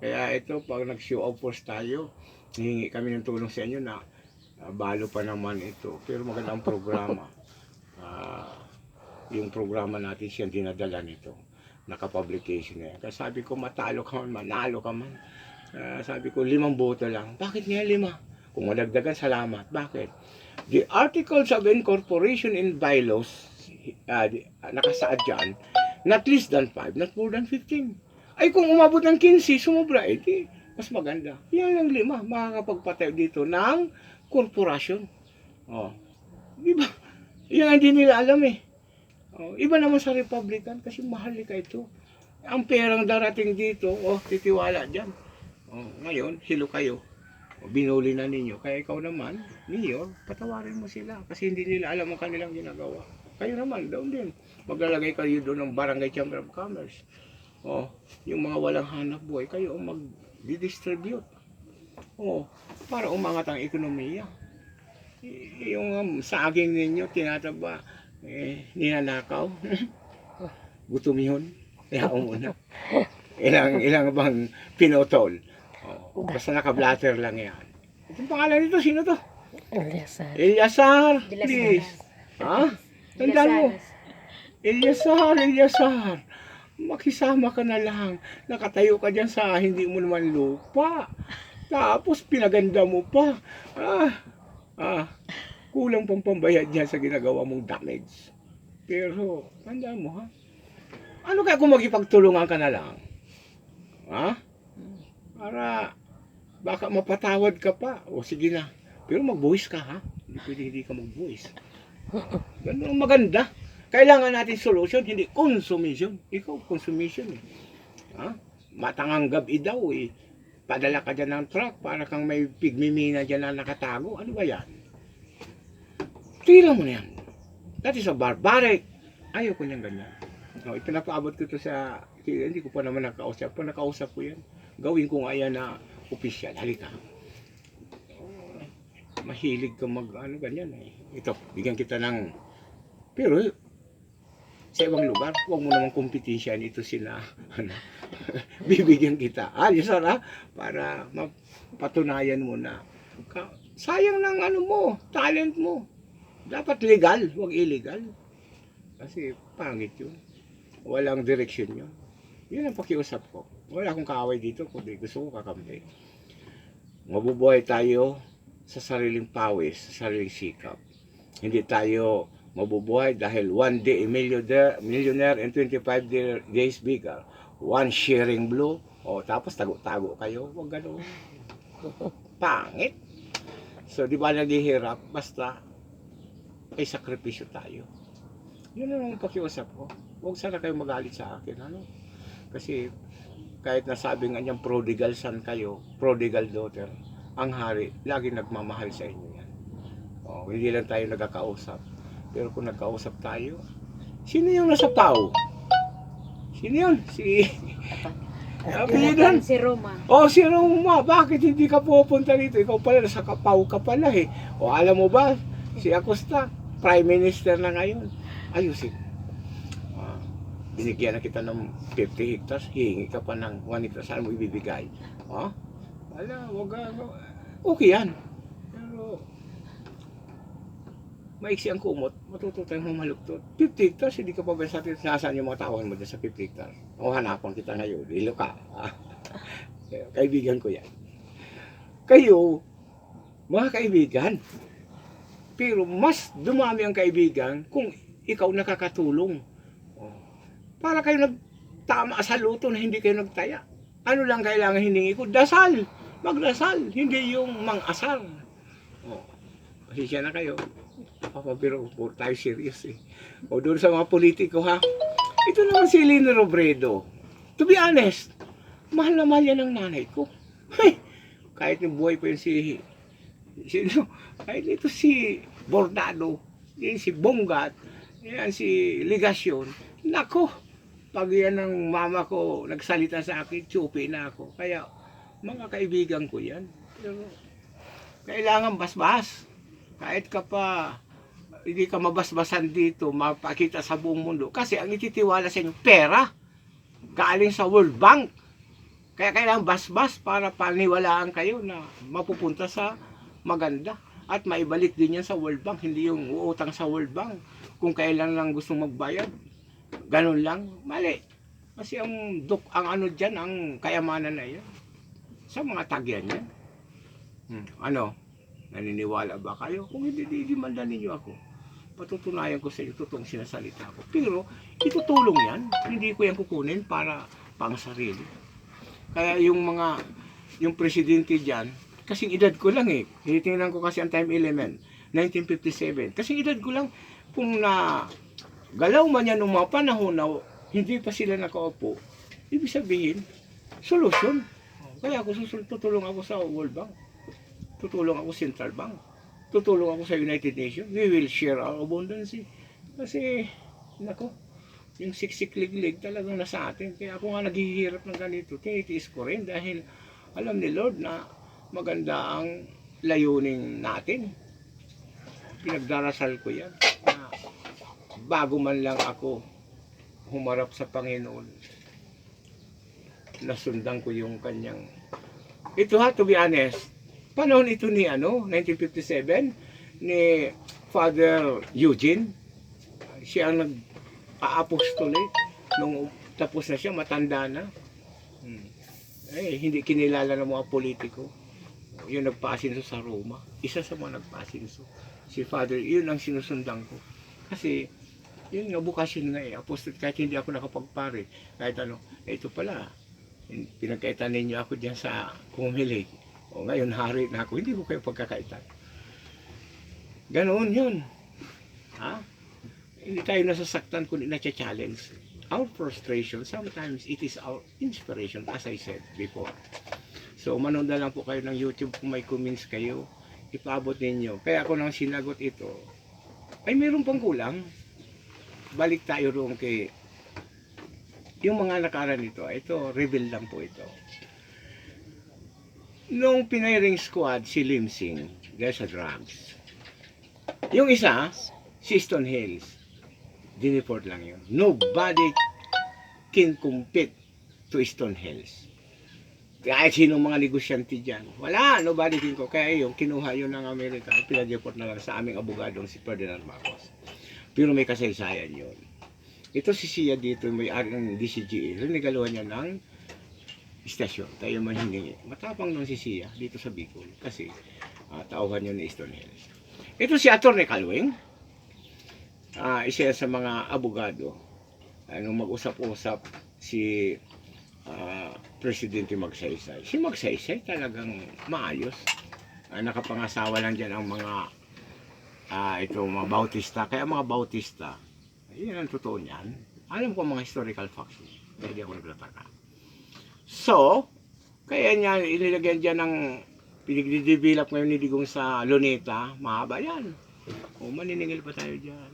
Speaker 1: Kaya ito, pag nag-show of force tayo, hihingi kami ng tulong sa inyo na balo pa naman ito. Pero magandang programa. Yung programa natin siya dinadala nito. Naka-publication na yan. Kaya sabi ko, matalo ka man, manalo ka man. Sabi ko, 5 boto lang. Bakit nga 5? Kung madagdagan, salamat. Bakit? The Articles of Incorporation and Bylaws, nakasaad dyan, not less than 5, not more than 15. Ay kung umabot ng 15, sumobra, mas maganda. Yan lang 5, makakapagpatayo dito ng korporasyon. Di ba? Yan hindi nila alam eh. Iba naman sa Republican kasi mahal ka ito. Ang perang darating dito, titiwala dyan. Ngayon, hilo kayo. Binuli na ninyo. Kaya ikaw naman, Mayor, patawarin mo sila kasi hindi nila alam ang kanilang ginagawa. Kayo naman, doon din. Maglalagay kayo doon ng Barangay Chamber of Commerce. Yung mga walang hanap buhay, kayo ang mag-distribute. Para umangat ang ekonomiya. Yung saging ninyo, tinataba, ninanakaw. Gutom yun. Ihaw mo na. Ilang bang pinotol. Basta naka-blatter lang yan. Itong pangalan nito, sino to?
Speaker 2: Eliasar.
Speaker 1: Eliasar, please. Tandaan mo. Eliasar. Makisama ka na lang. Nakatayo ka dyan sa hindi mo naman lupa. Tapos pinaganda mo pa. Kulang pang pambayad dyan sa ginagawa mong damage. Pero, tandaan mo ha. Ano kaya kung magipagtulungan ka na lang? Para baka mapatawad ka pa. Sige na. Pero mag-voice ka ha. Hindi ka mag-voice. Ganun ang maganda. Kailangan natin solution, hindi consumption. Ikaw, consumption eh. Matangang gabi daw eh. Padala ka dyan ng truck para kang may pigmimina dyan na nakatago. Ano ba yan? Tira mo na yan. That is a barbaric. Ayaw ko niyang ganyan. Ipinapaabot ko to sa, hindi ko pa naman nakausap. Pag nakausap ko yan, gawin ko nga yan na opisyal. Halika. Mahilig ka ganyan eh. Ito, bigyan kita ng, pero sa ibang lugar, huwag mo namang kompetisyan ito sila. Bibigyan kita. Lisara, para mapatunayan mo na. Sayang ng mo, talent mo. Dapat legal, huwag illegal. Kasi pangit yun. Walang direksyon yun. Yun ang pakiusap ko. Wala akong kaaway dito, kundi gusto ko kakampi. Mabubuhay tayo sa sariling pawis, sa sariling sikap. Hindi tayo mabubuhay dahil one day millionaire and 25 days bigger. One sharing blue. Tapos tago-tago kayo. Huwag ganun. Pangit. So, di ba naghihirap? Basta ay sakripisyo tayo. Yun ang pakiusap ko. Huwag sana kayo magalit sa akin. Kasi kahit nasabi nga niyang prodigal son kayo, prodigal daughter, ang hari, lagi nagmamahal sa inyo yan. Hindi lang tayo nagkakausap. Pero kung nagkausap tayo, sino yung nasa PAW? Sino yun? Si
Speaker 2: Roma.
Speaker 1: Si Roma. Bakit hindi ka pupunta dito? Ikaw pala, nasa PAW ka pala eh. Alam mo ba, si Acosta, Prime Minister na ngayon. Ayusin. Binigyan na kita ng 50 hectares, hihingi ka pa ng 1 hectare, saan mo ibibigay? Okay yan. Pero, maiksi ang kumot, matuto tayong mamaluktot. 50 hectares, hindi ka pa ba saan yung mga tawhan mo dyan sa 50 hectares? Hanapan kita ngayon, ilo ka. Kaibigan ko yan. Kayo, mga kaibigan, pero mas dumami ang kaibigan kung ikaw nakakatulong. Para kayo nagtama sa luto na hindi kayo nagtaya. Ano lang kailangan hiningi ko? Dasal. Magdasal. Hindi yung mang-asar. O, pasensya na kayo. Papabiro po tayo serious eh. O doon sa mga politiko ha. Ito naman si Lino Robredo. To be honest, mahal na mahal yan ng nanay ko. Hey, kahit yung buhay pa yun kahit ito si Bordado, yan si Bongat, yan si Ligasyon. Nako, pag yan ng mama ko nagsalita sa akin, tsupi na ako. Kaya mga kaibigan ko yan. Pero kailangan basbas. Kahit ka pa hindi ka mabasbasan dito, mapakita sa buong mundo. Kasi ang ititiwala sa inyo, pera. Galing sa World Bank. Kaya kailangan basbas para paniwalaan kayo na mapupunta sa maganda. At maibalik din yan sa World Bank. Hindi yung uutang sa World Bank. Kung kailan lang gusto magbayad. Ganun lang. Mali. Kasi ang ano dyan, ang kayamanan na yan. Sa mga tagyan yan. Ano? Naniniwala ba kayo? Kung hindi, dimandan ninyo ako. Patutunayan ko sa inyo, totoong sinasalita ko. Pero, itutulong yan. Hindi ko yan kukunin para pang sarili. Kaya yung presidente dyan, kasing edad ko lang eh. Tinitingnan ko kasi ang time element, 1957. Kasing edad ko lang, kung na galaw man yan ng mga panahon na hindi pa sila nakaupo, ibig sabihin, solusyon. Kaya ako tutulong ako sa World Bank. Tutulong ako Central Bank. Tutulong ako sa United Nations. We will share our abundance. Kasi, nako, yung siksik-lig-lig talagang nasa atin. Kaya ako nga naghihirap ng ganito. Tinitiis ko rin dahil alam ni Lord na maganda ang layunin natin. Pinagdarasal ko yan. Na bago man lang ako humarap sa Panginoon, nasundan ko yung kanyang... Ito ha, to be honest, panahon ito ni 1957 ni Father Eugene. Siya ang nag-apostolate nung tapos na siya, matanda na. Hindi kinilala ng mga politiko. Yung nagpaasinso sa Roma, isa sa mga nagpaasinso. Si Father, yun ang sinusundan ko. Kasi yun nga bukasyon nga apostolate, kahit hindi ako nakapagpare, kahit ito pala, pinagkaitan ninyo ako diyan sa humilig. O ngayon, hari na ako, hindi ko kayo pagkakaitan. Ganoon yun. Ha? Hindi tayo nasasaktan kung na-challenge. Our frustration, sometimes it is our inspiration, as I said before. So, manood na lang po kayo ng YouTube kung may comments kayo, ipaabot ninyo. Kaya ako nang sinagot ito, ay mayroon pang kulang. Balik tayo roon kay yung mga nakaraan nito. Ito, reveal lang po ito. Nung piniring squad si Limsing dahil sa drugs. Yung isa, si Stone Hills. Dineport lang yun. Nobody can compete to Stone Hills. Kahit sinong mga negosyante dyan. Wala, nobody can compete. Kaya yung kinuha yun ng Amerika, pinadeport na lang sa aming abogadong si Ferdinand Marcos. Pero may kasaysayan yun. Ito si Sia dito, may-ari ng DCGA. Rinigaluhan niya ng istasyon, tayo man hiningi. Matapang nung si Sia dito sa Bicol kasi tauhan yun ni Stone Hills. Ito si Atty. Calwing, isa sa mga abogado. Nung mag-usap-usap si Presidente Magsaysay. Si Magsaysay talagang maayos. Nakapangasawa lang dyan ang mga mga Bautista. Kaya mga Bautista, yun ang totoo niyan. Alam ko mga historical facts. Hindi ako nagtataka. So, kaya niya inilagyan dyan ng pinag-develop ngayon ni Digong sa Luneta, mahaba yan. O, maniningil pa tayo dyan.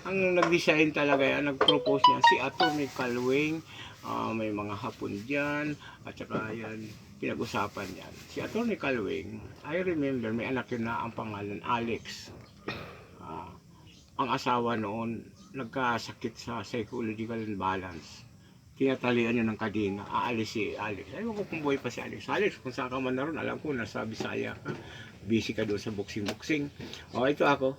Speaker 1: Ang nag-design talaga yan, nag-propose niya, si Atty. Calwing, may mga Hapon dyan, at saka yan, pinag-usapan yan. Si Atty. Calwing, I remember, may anak yun na ang pangalan, Alex. Ang asawa noon, nagkasakit sa psychological imbalance. Tinatalian niya ng kadena, aalis si Alex. Ayaw ko kung buhay pa si Alex. Alex, kung saan ka man naroon, alam ko, nasa Bisaya ka. Busy ka doon sa boxing-boxing. O, ito ako.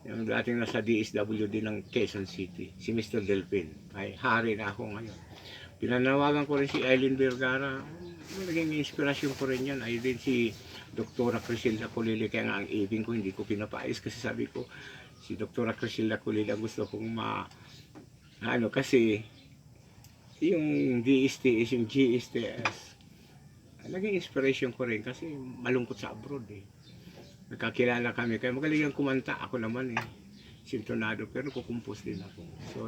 Speaker 1: Yung dating nasa DSWD ng Quezon City. Si Mr. Delpin. Ay, hari na ako ngayon. Pinanawagan ko rin si Eileen Vergara. Naging inspirasyon ko rin yan. Ay din si Dr. Crisilda Colili. Kaya nga ang ibing ko, hindi ko pinapais. Kasi sabi ko, si Dr. Crisilda Colili ang gusto kong Ano kasi, yung DSTS, yung GSTS, naging inspiration ko rin kasi malungkot sa abroad eh. Nagkakilala kami, kaya magaling ang kumanta. Ako naman eh, sintonado, pero kukumpos din ako. So,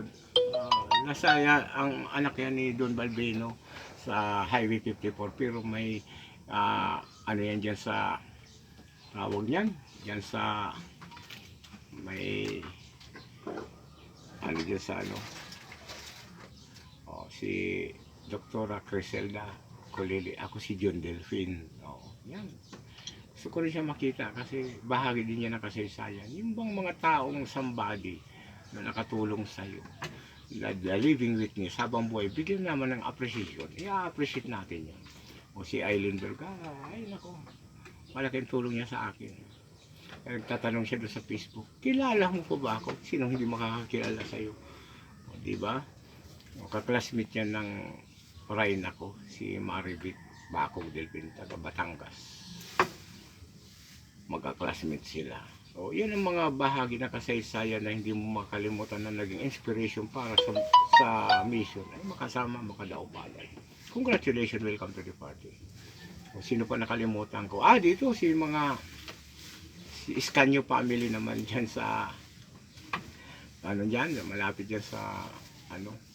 Speaker 1: ang anak yan ni Don Balbino sa Highway 54, pero may, ano yan dyan sa, tawag niyan, dyan sa, may, ano dyan sa ano, si Doktora Criselda Colili, ako si John Delfin. Yan. Gusto ko rin siya makita kasi bahagi din niya ng kasaysayan. Yung bang mga taong somebody na nakatulong sa iyo, na the living witness habang buhay, bigyan naman ng appreciation. I-appreciate natin yan. O si Eileen Vergara, ay nako, malaking tulong niya sa akin. Nagtatanong siya doon sa Facebook, kilala mo po ba ako? Sino hindi makakakilala sa iyo? Di ba? Kaklasmate niya ng Ryan ako, si Maribit Bakong Delpin, taga Batangas. Magka-classmate sila. So, yan ang mga bahagi na kasaysayan na hindi mo makalimutan na naging inspiration para sa mission. Ay makasama, makadaupalay. Congratulations, welcome to the party. O, sino pa nakalimutan ko? Dito si Iscanio family naman dyan sa ano dyan, malapit dyan sa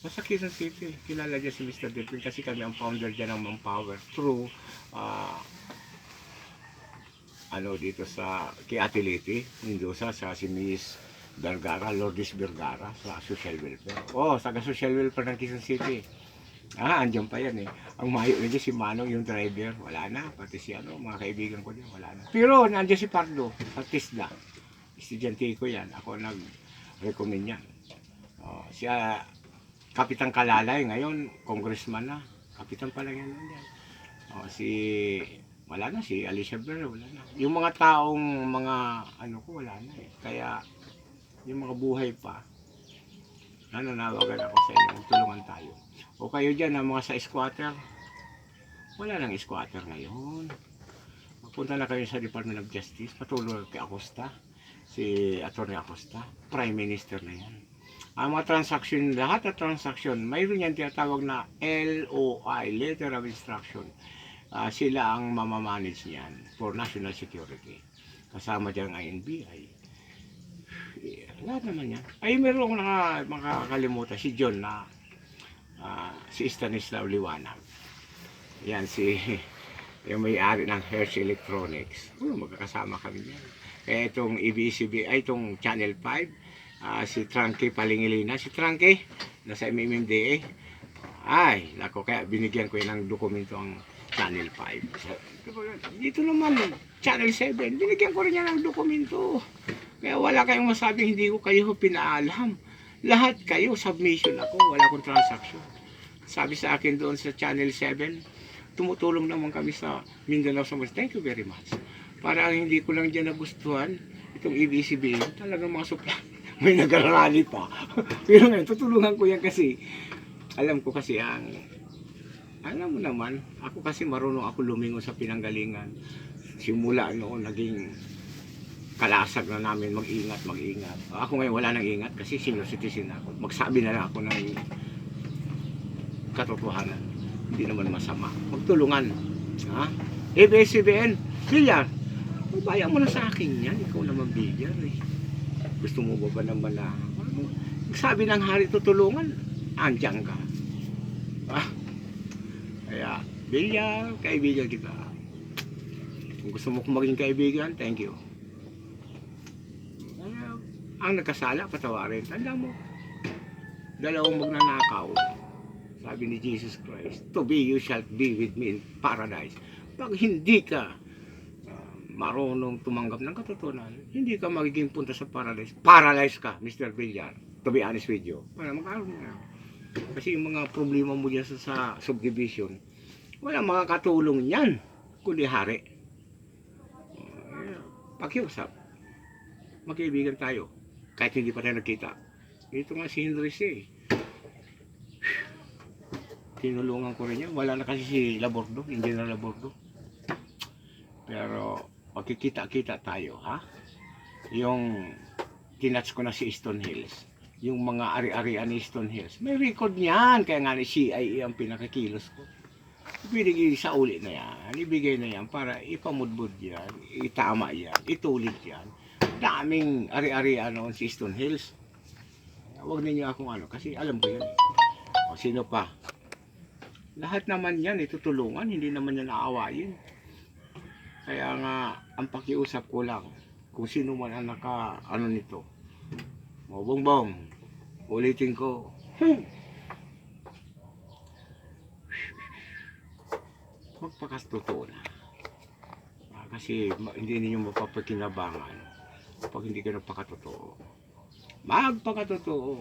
Speaker 1: sa Quezon City. Kilala dyan si Mr. Delpin kasi kami ang founder dyan ng Manpower through dito sa kay Ate Liti, Mendoza, sa si Miss Vergara, Lourdes Vergara sa social welfare. Taga social welfare ng Quezon City. Andyan pa yan eh. Ang mayo na dyan si Manong, yung driver, wala na. Pati si mga kaibigan ko dyan, wala na. Pero nandiyan si Pardo, sa TISDA. Estudyante ko yan. Ako nag-recommend yan. Siya, Kapitan Kalalay, ngayon, congressman na. Kapitan pa lang yan. Wala na, si Alicia Berro, wala na. Yung mga taong, wala na eh. Kaya, yung mga buhay pa, nananawagan ako sa inyo, tulungan tayo. O kayo dyan, mga sa squatter, wala nang squatter ngayon. Punta na kayo sa Department of Justice, patuloy kay Acosta, si Atty. Acosta, Prime Minister na yan. Ang mga transaction, lahat ng transaction, mayroon yan tinatawag na LOI, Letter of Instruction. Sila ang mamamanage niyan for national security. Kasama dyan ang INBI. Lahat naman yan. Ay, meron akong makakalimutan, si John na si Stanislaw Liwanag. Yan, yung may-ari ng Hertz Electronics. Magkakasama kami yan. Kaya itong EBCB, itong Channel 5, si Tranque Palingilina. Si Tranque, nasa MMMDA. Ay, nako, kaya binigyan ko yan ng dokumento ang Channel 5. Dito naman, Channel 7, binigyan ko rin yan ng dokumento. Kaya wala kayong masabing hindi ko kayo pinaalam. Lahat kayo, submission ako, wala akong transaction. Sabi sa akin doon sa Channel 7, tumutulong naman kami sa Mindanao sa Mas. Thank you very much. Para hindi ko lang dyan nagustuhan, itong EBCB, talagang mga supply. May nag-rally pa. Pero ngayon, tutulungan ko yan kasi, alam ko kasi alam mo naman, ako kasi marunong ako lumingon sa pinanggalingan. Simula noon, naging kalasag na namin mag-ingat. Ako ngayon wala nang ingat kasi senior citizen ako. Magsabi na lang ako ng katotohanan. Hindi naman masama. Magtulungan. ABS-CBN, Bilyar, magbayang mo na sa akin yan. Ikaw naman Bilyar eh. Gusto mo ba naman na magsabi ng hari tutulungan? Andiyan ka. Kaya, Bilyar, kaibigan kita. Kung gusto mo kong maging kaibigan, thank you. Ang nagkasala, patawarin. Tanda mo, dalawang magnanakaw. Sabi ni Jesus Christ, to be you shall be with me in paradise. Pag hindi ka marunong tumanggap ng katotohanan, hindi ka magiging punta sa paradise. Paralyze ka, Mr. Bilyar. To be honest with you. Para makaroon na. Kasi yung mga problema mo dyan sa subdivision, wala makakatulong yan, kundi hari. Pakiusap. Magkaibigan tayo. Kahit hindi pa tayo nagkita. Ito nga si Henry C. Tinulungan ko rin yan. Wala na kasi si Labordo, Engineer Labordo. Pero magkikita-kita tayo, ha? Yung tinats ko na si Easton Hills. yung mga ari-arian ni Stone Hills. May record niyan, kaya nga ni CIA ang pinakakilos ko. Binigay sa uli na yan, ibigay na yan para ipamudbud yan, itama yan, itulit yan. Daming ari-arian noon si Stone Hills. Huwag ninyo akong ano, kasi alam ko yan. O sino pa? Lahat naman yan, itutulungan, hindi naman yan naawayin. Kaya nga, ang pakiusap ko lang, kung sino man ang ano nito. O bongbong, ulitin ko. Magpakatotoo na. Kasi hindi ninyo mapapakinabangan pag hindi ka nagpakatotoo. Magpakatotoo.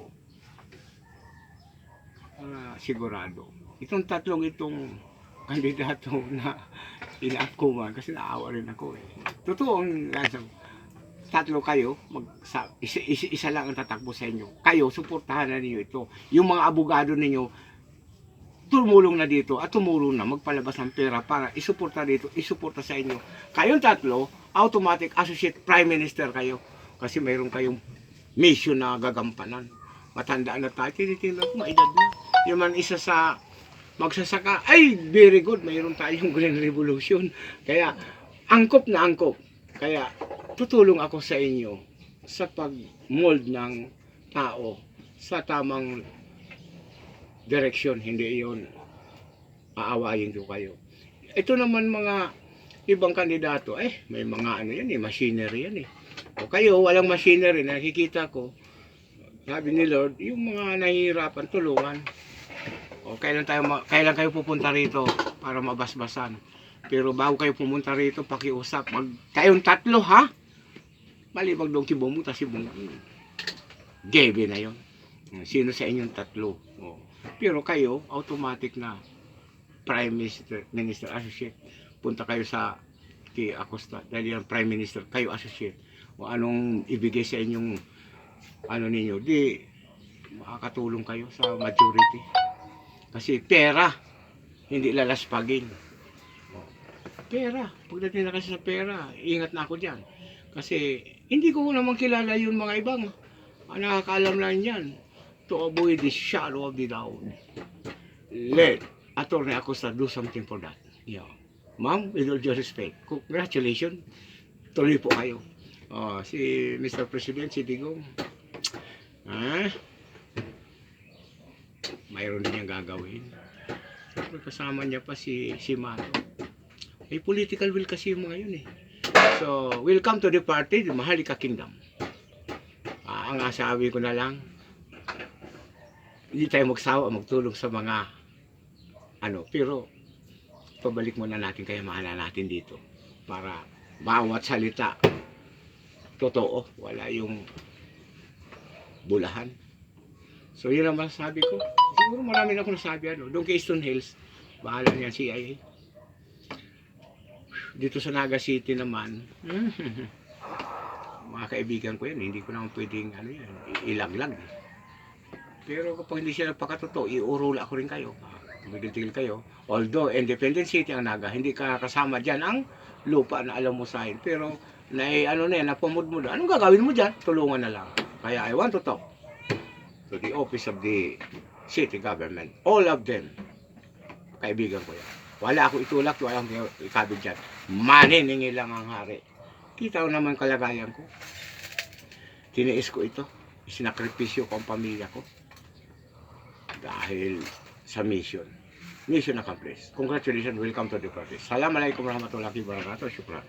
Speaker 1: Sigurado. Itong tatlong kandidato na ina-up ko man kasi naawa rin ako eh. Totoong tatlo kayo, isa lang ang tatakbo sa inyo. Kayo, suportahan na ninyo ito. Yung mga abogado ninyo, tumulong na dito at tumulong na magpalabas ng pera para isuporta dito, isuporta sa inyo. Kayong tatlo, automatic associate prime minister kayo. Kasi mayroon kayong mission na gagampanan. Matandaan na tayo, tinitingnan ko, maedad na. Yung man isa sa magsasaka, ay, very good, mayroon tayong Green Revolution. Kaya, angkop na angkop. Kaya, tutulong ako sa inyo sa pag-mold ng tao sa tamang direksyon, hindi yon aawayin ko kayo. Ito naman mga ibang kandidato, may mga ano yan machinery yan O kayo, walang machinery, nakikita ko, sabi ni Lord, yung mga nahihirapan, tulungan. O kailan kayo pupunta rito para mabasbasan. Pero bago kayo pumunta rito, pakiusap, kayong tatlo ha? Malibag doon kibomo, tas ibong gebe na yon. Sino sa inyong tatlo? Pero kayo, automatic na Prime Minister Associate. Punta kayo sa kay Acosta, dahil yung Prime Minister, kayo Associate. O anong ibigay sa inyong ano ninyo, di makakatulong kayo sa majority. Kasi pera, hindi lalaspagin. Pera, pagdating na kasi sa pera, ingat na ako dyan. Kasi hindi ko naman kilala yung mga ibang. Nakakaalam lang yan. To avoid the shadow of the doubt. Let Attorney Acosta do something for that. Yeah. Ma'am, with all due respect, congratulations. Tuloy po kayo. Si Mr. President, si Digong, mayroon din niyang gagawin. Kasama niya pa si Mato. May political will kasi yung mga yun So, welcome to the party, the Maharlika Kingdom. Ang asabi ko na lang, hindi tayo magsawa magtulong sa mga pero pabalik muna natin kaya mahala natin dito para bawat salita totoo, wala yung bulahan. So yun ang masasabi ko. Siguro marami na akong nasabi doon kay Stone Hills, bahala niyan CIA. Dito sa Naga City naman, mga kaibigan ko yan, hindi ko naman pwedeng ilaglag. Pero kapag hindi siya nagpakatotoo, iurula ko rin kayo. Magigil kayo. Although, independent city ang Naga, hindi ka kasama dyan ang lupa na alam mo sa akin. Pero, napamod mo na. Anong gagawin mo dyan? Tulungan na lang. Kaya, I want to talk to the office of the city government. All of them. Kaibigan ko yan. Wala ako itulak, wala akong ikabig dyan. Maniningil lang ang hari. Kita ko naman kalagayan ko. Tiniis ko ito. Sinakripisyo ko ang pamilya ko. Dahil sa mission. Mission accomplished. Congratulations. Welcome to the party. Assalamualaikum warahmatullahi wabarakatuh. Syukran.